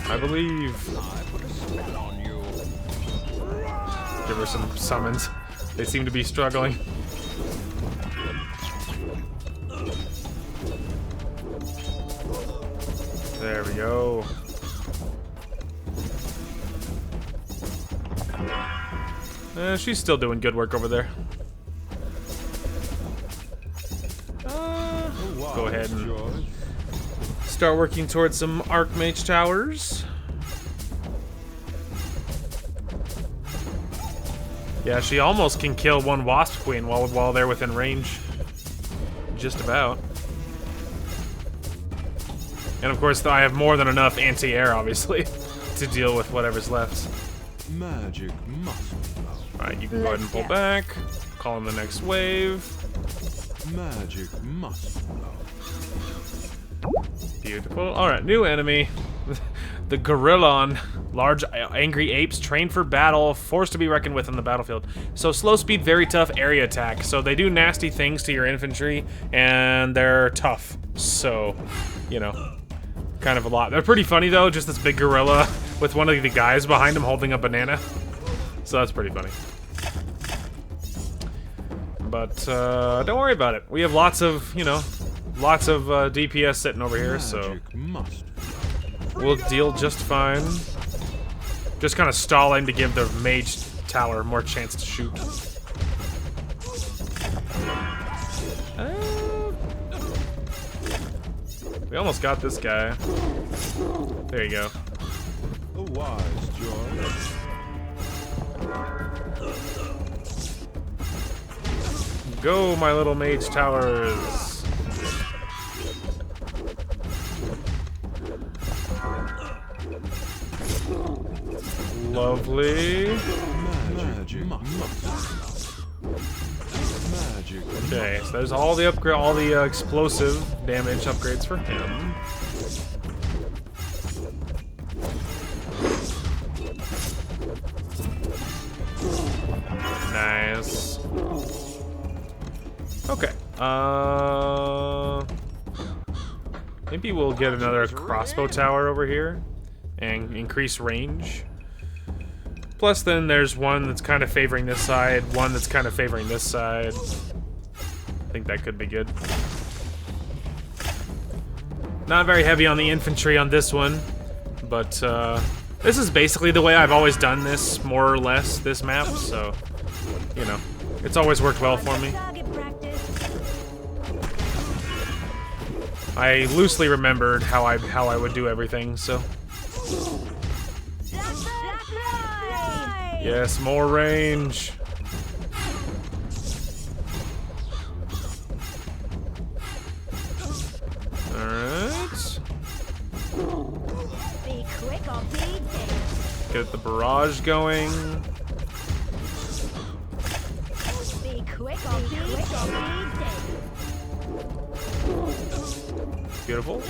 I believe. I put a spell on you. Give her some summons. They seem to be struggling. There we go. She's still doing good work over there. Go ahead and start working towards some Archmage towers. Yeah, she almost can kill one Wasp Queen while they're within range. Just about. And of course, I have more than enough anti-air, obviously, to deal with whatever's left. Magic must flow. Alright, you can go ahead and pull back. Call in the next wave. Magic must flow. Beautiful. Alright, new enemy. The Gorillon. Large, angry apes trained for battle, forced to be reckoned with on the battlefield. So slow speed, very tough area attack. So they do nasty things to your infantry, and they're tough. So, you know, kind of a lot. They're pretty funny though, just this big gorilla with one of the guys behind him holding a banana. So that's pretty funny. But don't worry about it. We have lots of, you know, lots of DPS sitting over here, so we'll deal just fine. Just kind of stalling to give the mage tower more chance to shoot. We almost got this guy. There you go. A wise choice. Go, my little mage towers. Lovely. Magic. Magic. Okay, so there's all the upgrade, all the explosive damage upgrades for him. Nice. Okay. Maybe we'll get another crossbow tower over here and increase range. Plus, then there's one that's kind of favoring this side, one that's kind of favoring this side. I think that could be good. Not very heavy on the infantry on this one, but this is basically the way I've always done this, more or less, this map, so, you know, it's always worked well for me. I loosely remembered how I would do everything, so. Yes, more range. Alright. Be quick or be dead. Get the barrage going. Be quick or be dead. Beautiful.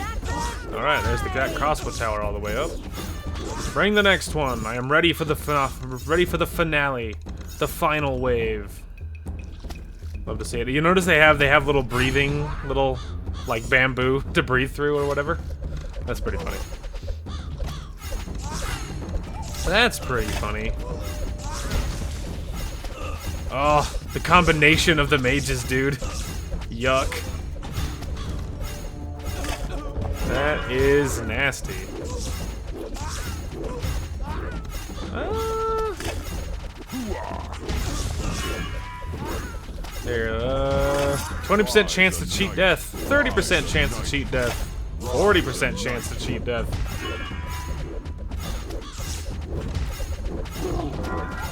Alright, there's the cat crossbow tower all the way up. Bring the next one. I am ready for the finale, the final wave. Love to see it. You notice they have little breathing, little like bamboo to breathe through or whatever. That's pretty funny. That's pretty funny. Oh, the combination of the mages, dude. Yuck. That is nasty. There, 20% chance to cheat death, 30% chance to cheat death, 40% chance to cheat death.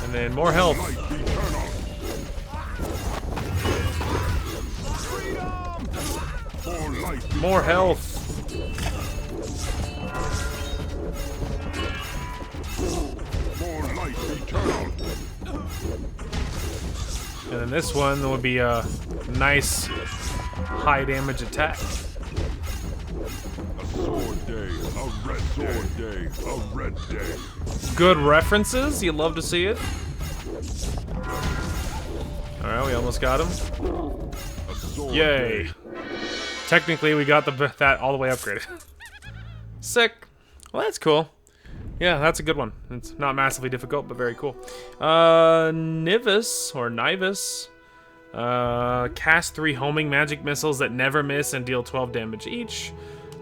And then more health. More health. And then this one would be a nice high damage attack. A sword day, a red sword day, a red day. Good references, you love to see it. Alright, we almost got him. A Yay. Technically, we got that all the way upgraded. Sick. Well, that's cool. Yeah, that's a good one. It's not massively difficult, but very cool. Nivus, or Nivus. Cast 3 homing magic missiles that never miss and deal 12 damage each.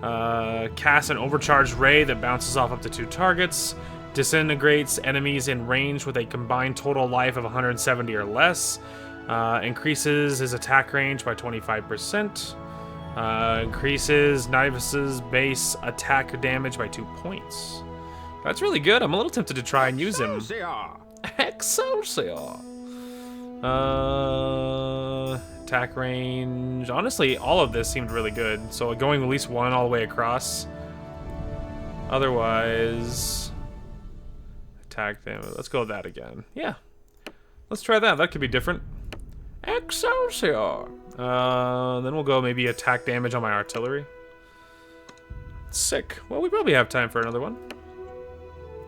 Cast an overcharged ray that bounces off up to 2 targets. Disintegrates enemies in range with a combined total life of 170 or less. Increases his attack range by 25%. Increases Nivus's base attack damage by 2 points. That's really good. I'm a little tempted to try and use him. Excelsior! Attack range. Honestly, all of this seemed really good. So going at least 1 all the way across. Otherwise, attack damage. Let's go with that again. Yeah. Let's try that. That could be different. Excelsior! Then we'll go maybe attack damage on my artillery. Sick. Well, we probably have time for another one.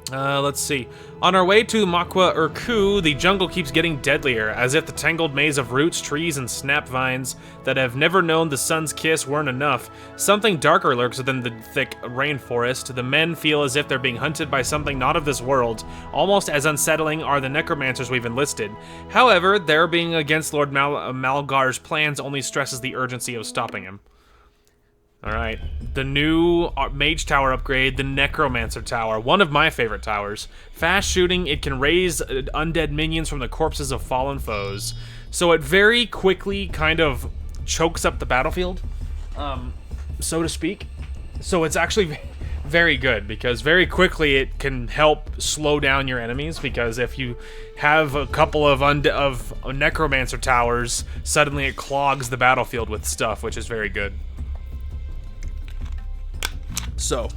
Let's see. On our way to Makwa Urku, the jungle keeps getting deadlier, as if the tangled maze of roots, trees, and snap vines that have never known the sun's kiss weren't enough. Something darker lurks within the thick rainforest. The men feel as if they're being hunted by something not of this world. Almost as unsettling are the necromancers we've enlisted. However, their being against Lord Malgar's plans only stresses the urgency of stopping him. Alright, the new Mage Tower upgrade, the Necromancer Tower, one of my favorite towers. Fast shooting, it can raise undead minions from the corpses of fallen foes. So it very quickly kind of chokes up the battlefield, so to speak. So it's actually very good, because very quickly it can help slow down your enemies, because if you have a couple of Necromancer Towers, suddenly it clogs the battlefield with stuff, which is very good. So,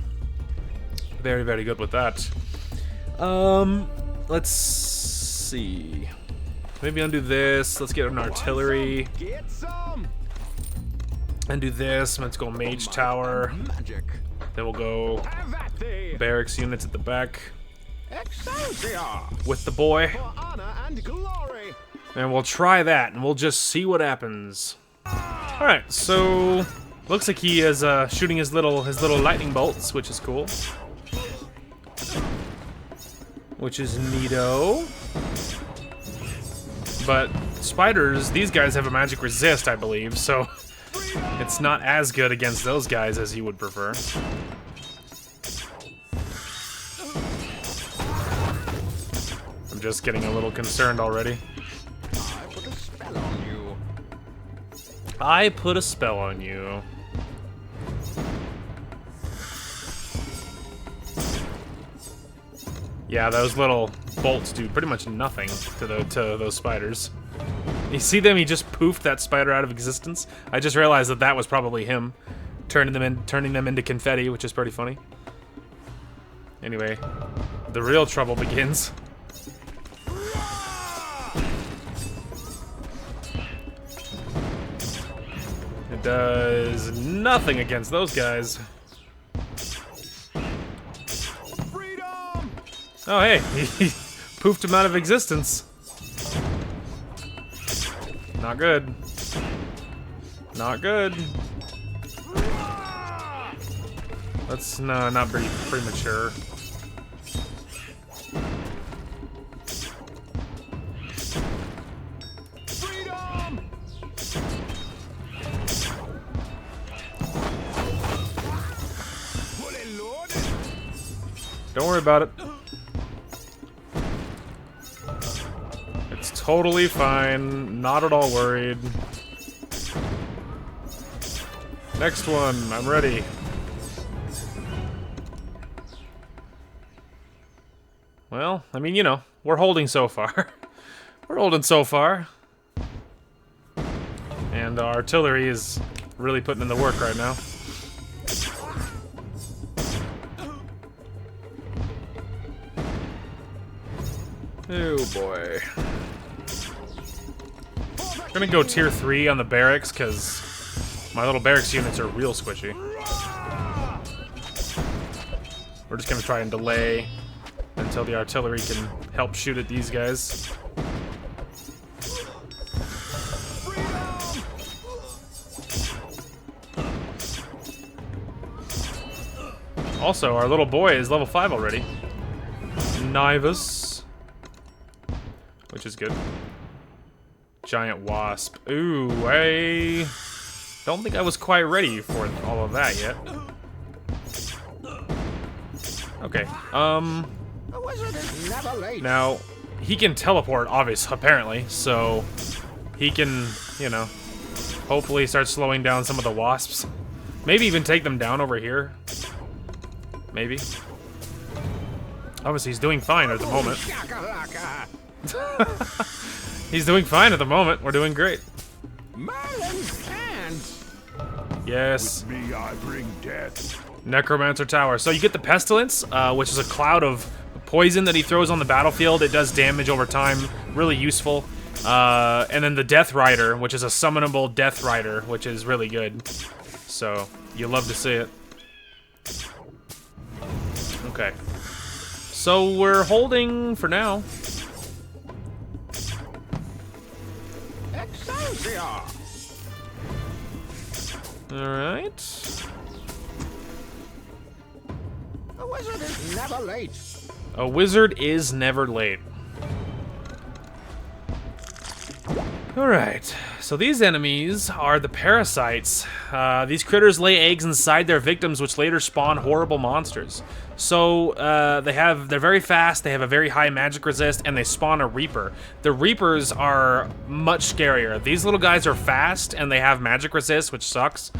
very, very good with that. Let's see. Maybe undo this. Let's get an artillery. Undo this. Let's go Mage Tower. Then we'll go barracks units at the back. With the boy. And we'll try that, and we'll just see what happens. Alright, so looks like he is shooting his little lightning bolts, which is cool. Which is neato. But spiders, these guys have a magic resist, I believe, so it's not as good against those guys as you would prefer. I'm just getting a little concerned already. I put a spell on you. Yeah, those little bolts do pretty much nothing to those spiders. You see them? He just poofed that spider out of existence. I just realized that that was probably him, turning them into confetti, which is pretty funny. Anyway, the real trouble begins. It does nothing against those guys. Oh, hey, he poofed him out of existence. Not good. Not good. That's not very premature. Don't worry about it. It's totally fine. Not at all worried. Next one. I'm ready. Well, I mean, you know, we're holding so far. We're holding so far. And our artillery is really putting in the work right now. Oh boy. I'm gonna go tier 3 on the barracks, because my little barracks units are real squishy. We're just gonna try and delay until the artillery can help shoot at these guys. Also, our little boy is level 5 already. Nivus. Which is good. Giant wasp. Ooh, I don't think I was quite ready for all of that yet. Okay, A wizard is never late. now, he can teleport, obviously, apparently, so he can, you know, hopefully start slowing down some of the wasps. Maybe even take them down over here. Maybe. Obviously, he's doing fine at the moment. Shakalaka. He's doing fine at the moment. We're doing great. Merlin's hands. Yes. Me, I bring death. Necromancer Tower. So you get the Pestilence, which is a cloud of poison that he throws on the battlefield. It does damage over time. Really useful. And then the Death Rider, which is a summonable Death Rider, which is really good. So, you love to see it. Okay. So we're holding for now. Excelsior. Alright. A wizard is never late. A wizard is never late. Alright, so these enemies are the parasites. These critters lay eggs inside their victims, which later spawn horrible monsters. So, they're very fast, they have a very high magic resist, and they spawn a Reaper. The Reapers are much scarier. These little guys are fast, and they have magic resist, which sucks.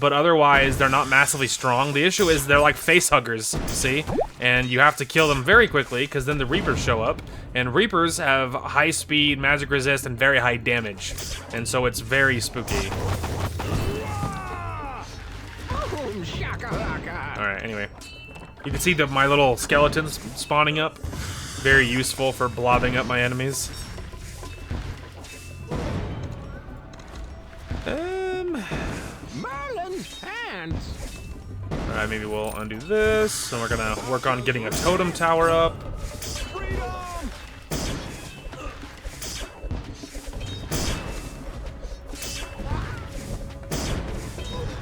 But otherwise, they're not massively strong. The issue is they're like face huggers, see? And you have to kill them very quickly, because then the Reapers show up. And Reapers have high speed, magic resist, and very high damage. And so it's very spooky. Boom shakalaka. Alright, anyway. You can see my little skeletons spawning up. Very useful for blobbing up my enemies. Merlin's hands. Alright, maybe we'll undo this. And we're gonna work on getting a totem tower up.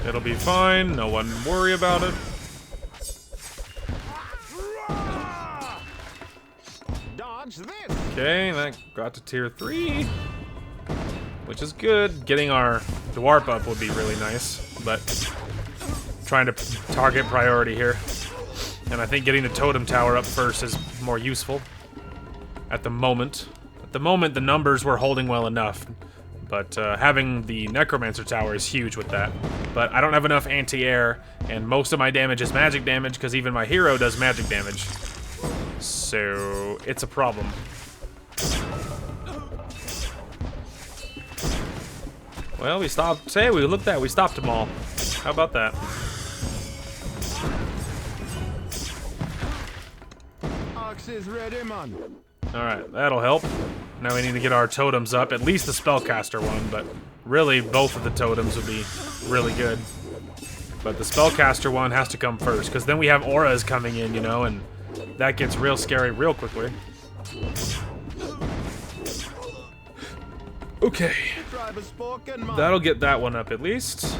It'll be fine, no one worry about it. Dodge this. Okay, that got to tier 3. Which is good. Getting our DWAARP up would be really nice, but trying to target priority here. And I think getting the totem tower up first is more useful at the moment. At the moment, the numbers were holding well enough. But having the Necromancer Tower is huge with that. But I don't have enough anti-air, and most of my damage is magic damage, because even my hero does magic damage. So, it's a problem. Well, we stopped. Say, we looked at, we stopped them all. How about that? Ox is ready, man. Alright, that'll help. Now we need to get our totems up, at least the spellcaster one, but really both of the totems would be really good. But the spellcaster one has to come first, because then we have auras coming in, you know, and that gets real scary real quickly. Okay. That'll get that one up at least.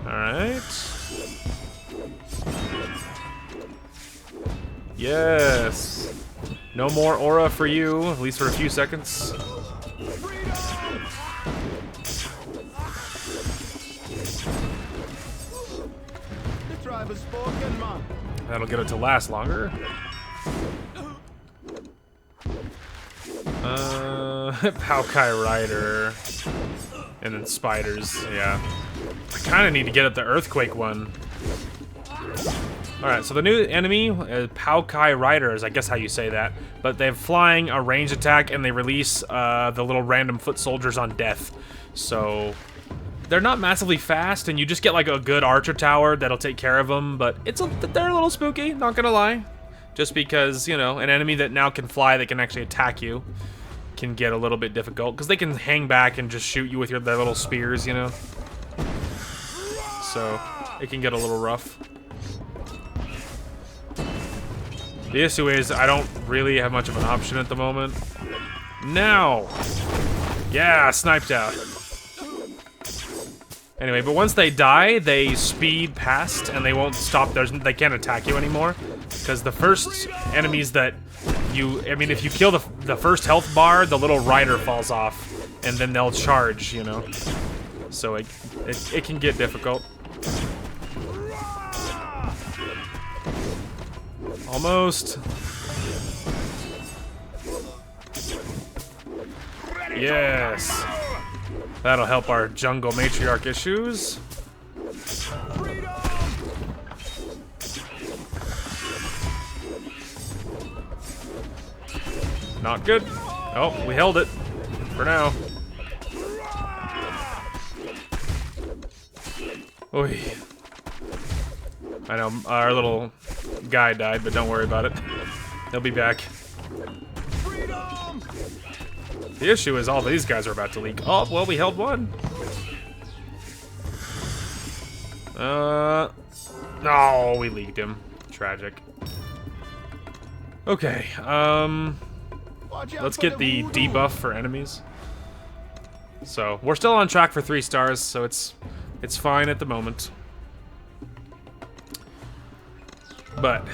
Alright. Yes. No more aura for you, at least for a few seconds. That'll get it to last longer. Paukai Rider. And then spiders, yeah. I kind of need to get up the Earthquake one. Alright, so the new enemy, Paukai Riders, I guess how you say that. But they have flying, a range attack, and they release the little random foot soldiers on death. So they're not massively fast, and you just get like a good archer tower that'll take care of them. But they're a little spooky, not gonna lie. Just because, you know, an enemy that now can fly that can actually attack you can get a little bit difficult. Because they can hang back and just shoot you with their little spears, you know. So it can get a little rough. The issue is, I don't really have much of an option at the moment. Now! Yeah, sniped out. Anyway, but once they die, they speed past and they won't stop. They can't attack you anymore. Because the first enemies that you... I mean, if you kill the first health bar, the little rider falls off. And then they'll charge, you know. So it can get difficult. Almost. Yes. That'll help our jungle matriarch issues. Not good. Oh, we held it. For now. Oy. I know, our little guy died, but don't worry about it. He'll be back. The issue is all these guys are about to leak. Oh, well, we held one. No, we leaked him. Tragic. Okay, let's get the debuff for enemies. So, we're still on track for 3 stars, so it's fine at the moment. But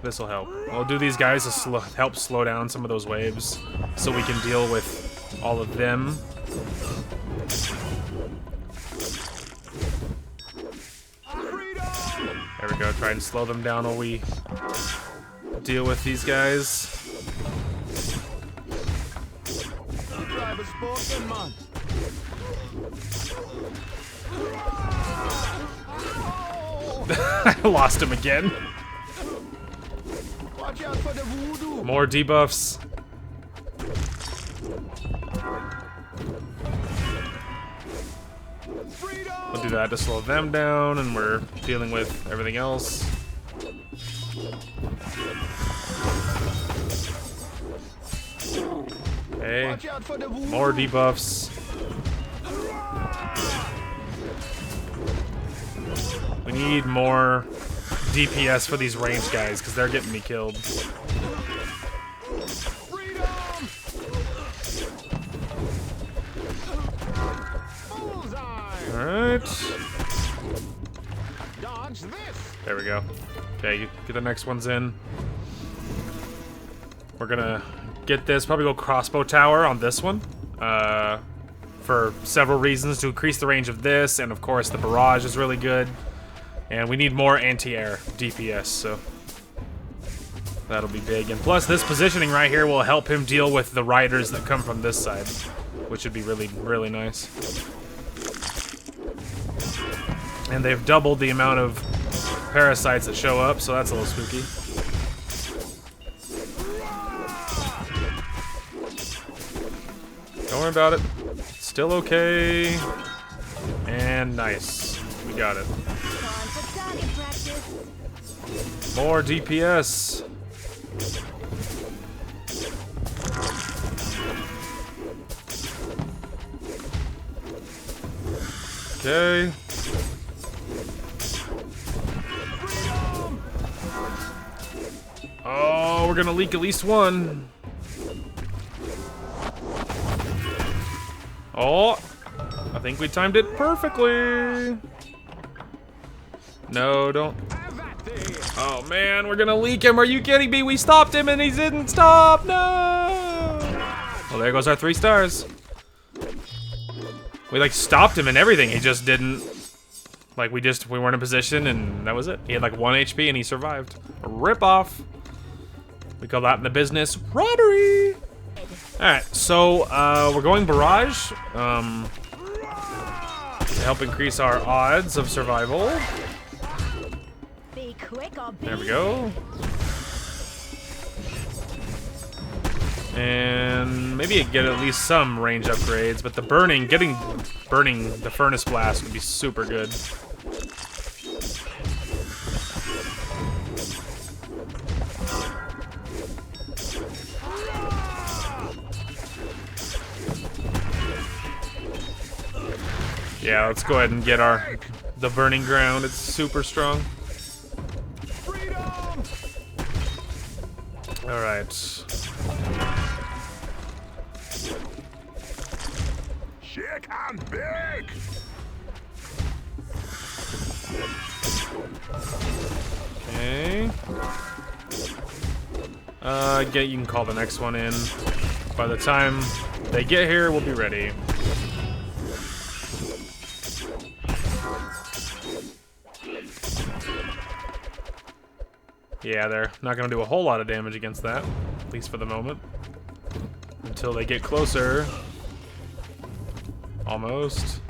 this'll help. We'll do these guys to help slow down some of those waves, so we can deal with all of them. There we go. Try and slow them down while we deal with these guys. I lost him again. More debuffs. We'll do that to slow them down, and we're dealing with everything else. Okay. More debuffs. We need more DPS for these ranged guys, because they're getting me killed. Alright. There we go. Okay, get the next ones in. We're gonna get this, probably go crossbow tower on this one. For several reasons, to increase the range of this, and of course the barrage is really good. And we need more anti-air DPS, so that'll be big. And plus, this positioning right here will help him deal with the riders that come from this side, which would be really, really nice. And they've doubled the amount of parasites that show up, so that's a little spooky. Don't worry about it. It's still okay. And nice. We got it. More DPS. Okay. Oh, we're gonna leak at least one. Oh, I think we timed it perfectly. No, don't. Oh man, we're gonna leak him. Are you kidding me? We stopped him and he didn't stop. No. Well, there goes our 3 stars. We like stopped him and everything. He just didn't. Like we weren't in position and that was it. He had like 1 HP and he survived. A rip off. We call that in the business robbery. All right, so we're going barrage to help increase our odds of survival. There we go. And maybe get at least some range upgrades, but the burning the furnace blast would be super good. Yeah, let's go ahead and get the burning ground. It's super strong. All right. Shake and bake. Okay. You can call the next one in. By the time they get here, we'll be ready. Yeah, they're not gonna do a whole lot of damage against that, at least for the moment. Until they get closer. Almost.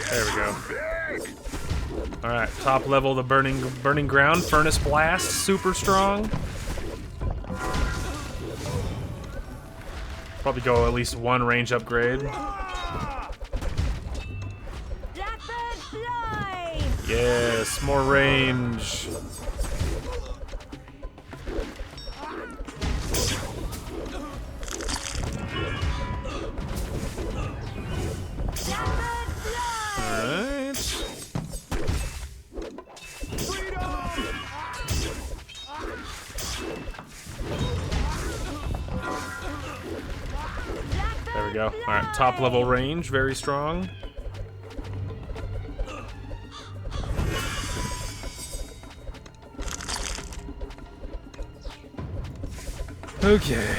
There we go. Alright, top level, the burning ground, furnace blast, super strong. Probably go at least one range upgrade. Blackbird fly! Yes, more range. Alright. There we go. Alright, top level range, very strong. Okay.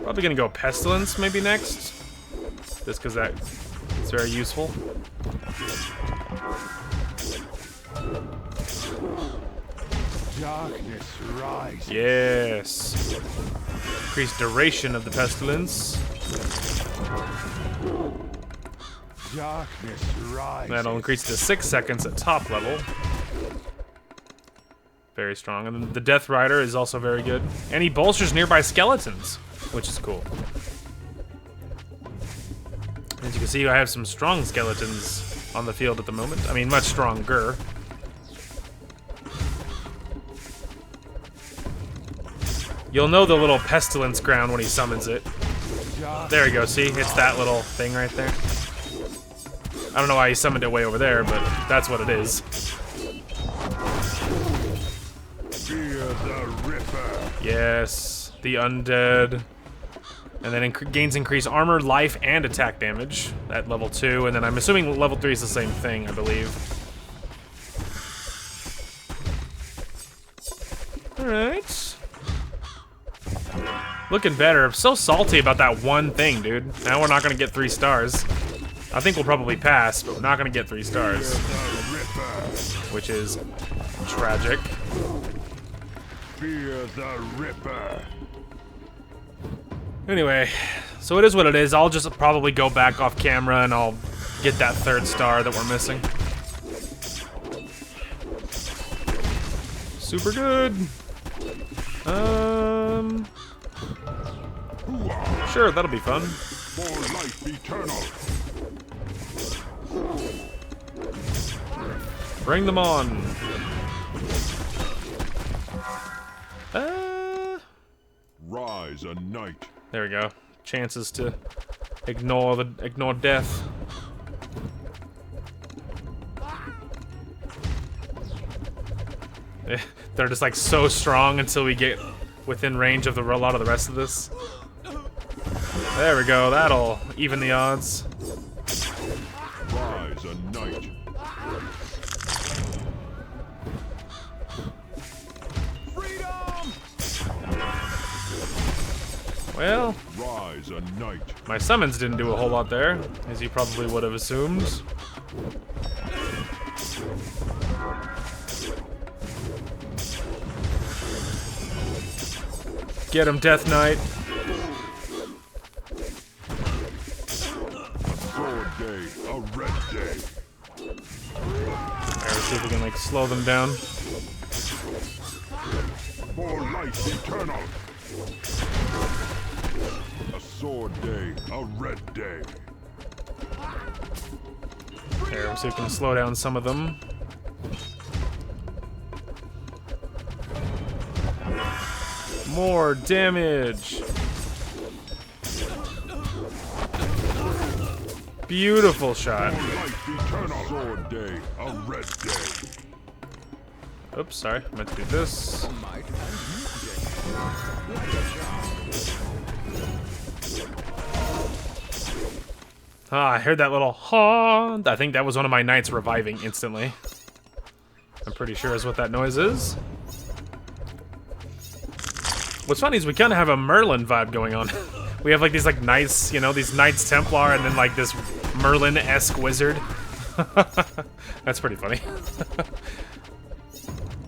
Probably gonna go Pestilence maybe next. Just because it's very useful. Darkness rise. Yes. Increased duration of the Pestilence. Darkness rise. That'll increase to 6 seconds at top level. Very strong. And then the Death Rider is also very good. And he bolsters nearby skeletons, which is cool. As you can see, I have some strong skeletons on the field at the moment. I mean, much stronger. You'll know the little pestilence ground when he summons it. There you go, see? It's that little thing right there. I don't know why he summoned it way over there, but that's what it is. Fear the Ripper. Yes, the undead. And then gains increased armor, life, and attack damage at level 2. And then I'm assuming level 3 is the same thing, I believe. Alright. Looking better. I'm so salty about that one thing, dude. Now we're not going to get 3 stars. I think we'll probably pass, but we're not going to get 3 stars. Which is tragic. Fear the Ripper. Anyway, so it is what it is. I'll just probably go back off camera and I'll get that 3rd star that we're missing. Super good. Sure, that'll be fun. For life eternal. Bring them on. Rise a knight. There we go. Chances to ignore death. They're just like so strong until we get within range of a lot of the rest of this. There we go. That'll even the odds. Rise a knight. Well, Rise a knight. my summons didn't do a whole lot there, as you probably would have assumed. Get him, Death Knight. Sword day, a red day. Alright, let's see if we can like slow them down. For life eternal. A sword day, a red day. There, let's see if we can slow down some of them. More damage. Beautiful shot. Life eternal. Sword day, a red day. Oops, sorry. I meant to do this. Might and magic. Like a charm. Ah, I heard that little ha. I think that was one of my knights reviving instantly. I'm pretty sure is what that noise is. What's funny is we kind of have a Merlin vibe going on. We have like these like knights, you know, these Knights Templar and then like this Merlin-esque wizard. That's pretty funny.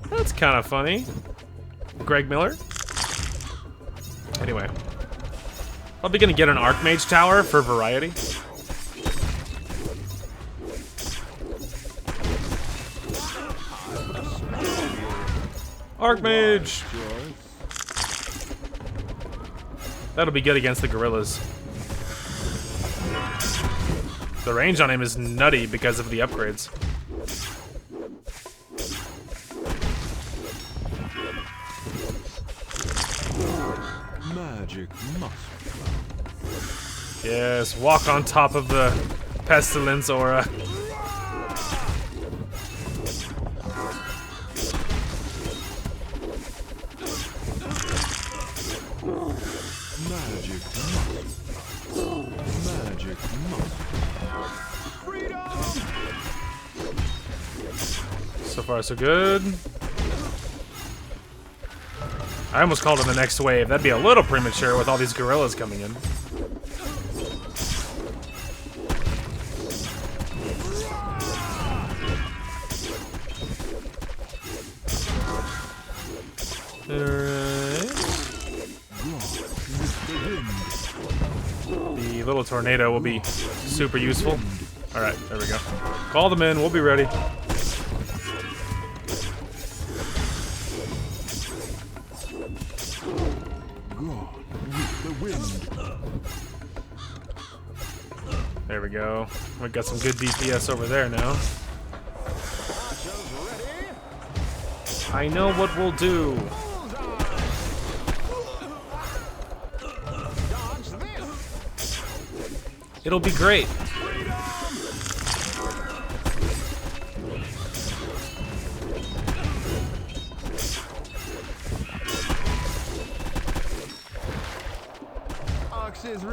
That's kind of funny. Greg Miller. Anyway. Probably gonna get an Archmage Tower for variety. Archmage! That'll be good against the gorillas. The range on him is nutty because of the upgrades. Magic must. Yes, walk on top of the pestilence aura. Magic must. Magic must. So far, so good. I almost called in the next wave. That'd be a little premature with all these gorillas coming in. The little tornado will be super useful. Alright, there we go. Call them in, we'll be ready. There we go. We've got some good DPS over there now. I know what we'll do. It'll be great.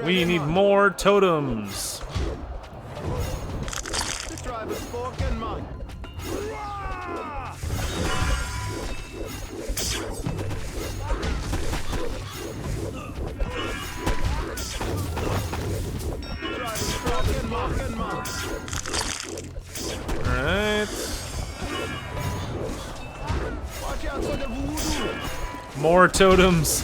We need more totems. Alright. More totems.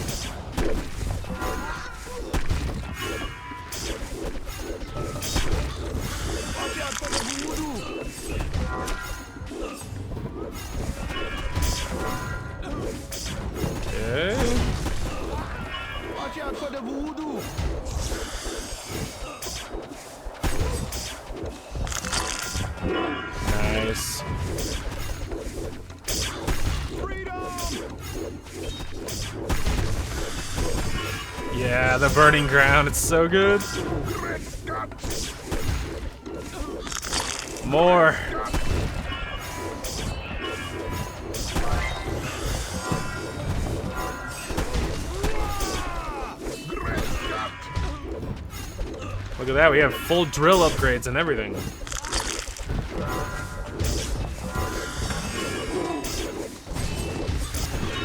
Okay. Watch out for the voodoo. Nice. Yeah, the burning ground, it's so good. More. Look at that, we have full drill upgrades and everything.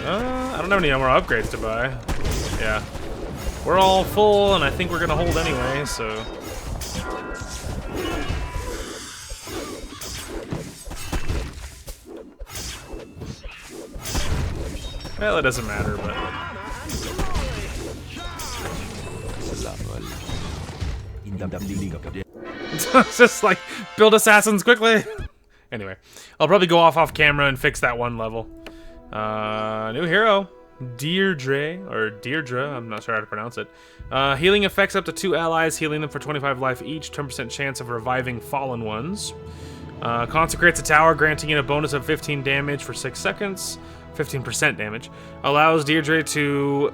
I don't have any more upgrades to buy. Yeah. We're all full, and I think we're gonna hold anyway, so... Well, it doesn't matter, but... It's just like, build assassins quickly! Anyway, I'll probably go off camera and fix that one level. New hero. Deirdre, or Deirdre, I'm not sure how to pronounce it. Healing effects up to 2 allies, healing them for 25 life each, 10% chance of reviving fallen ones. Consecrates a tower, granting it a bonus of 15 damage for 6 seconds. 15% damage. Allows Deirdre to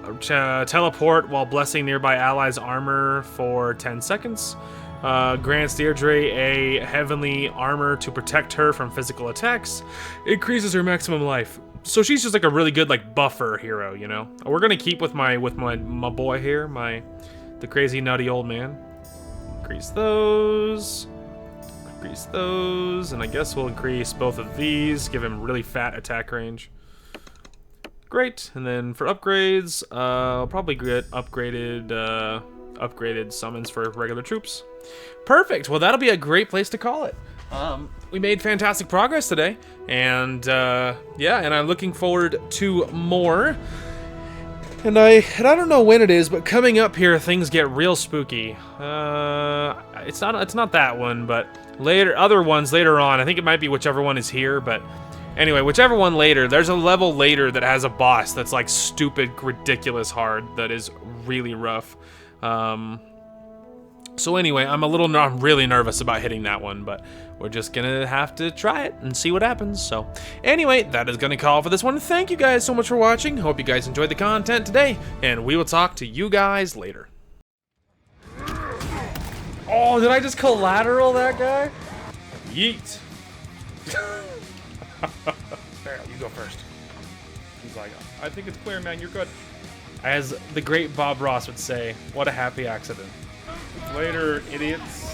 teleport while blessing nearby allies' armor for 10 seconds. Grants Deirdre a heavenly armor to protect her from physical attacks. Increases her maximum life. So she's just like a really good like buffer hero, you know. We're gonna keep with my boy here, the crazy nutty old man. increase those. Increase those, and I guess we'll increase both of these, give him really fat attack range. Great, and then for upgrades, I'll probably get upgraded summons for regular troops. Perfect, well that'll be a great place to call it. We made fantastic progress today, and yeah, and I'm looking forward to more. And I don't know when it is, but coming up here, things get real spooky. It's not that one, but other ones later on. I think it might be whichever one is here, but anyway, whichever one later. There's a level later that has a boss that's like stupid, ridiculous hard. That is really rough. So anyway, I'm really nervous about hitting that one, but we're just gonna have to try it and see what happens. So anyway, that is gonna call for this one. Thank you guys so much for watching. Hope you guys enjoyed the content today, and we will talk to you guys later. Oh, did I just collateral that guy? Yeet. There, you go first. He's like, I think it's clear, man, you're good. As the great Bob Ross would say, what a happy accident. Later, idiots.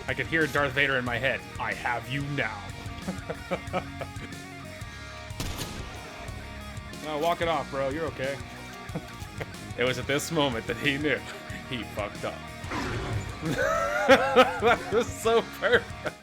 I could hear Darth Vader in my head. I have you now. No, walk it off, bro. You're okay. It was at this moment that he knew he fucked up. That was so perfect.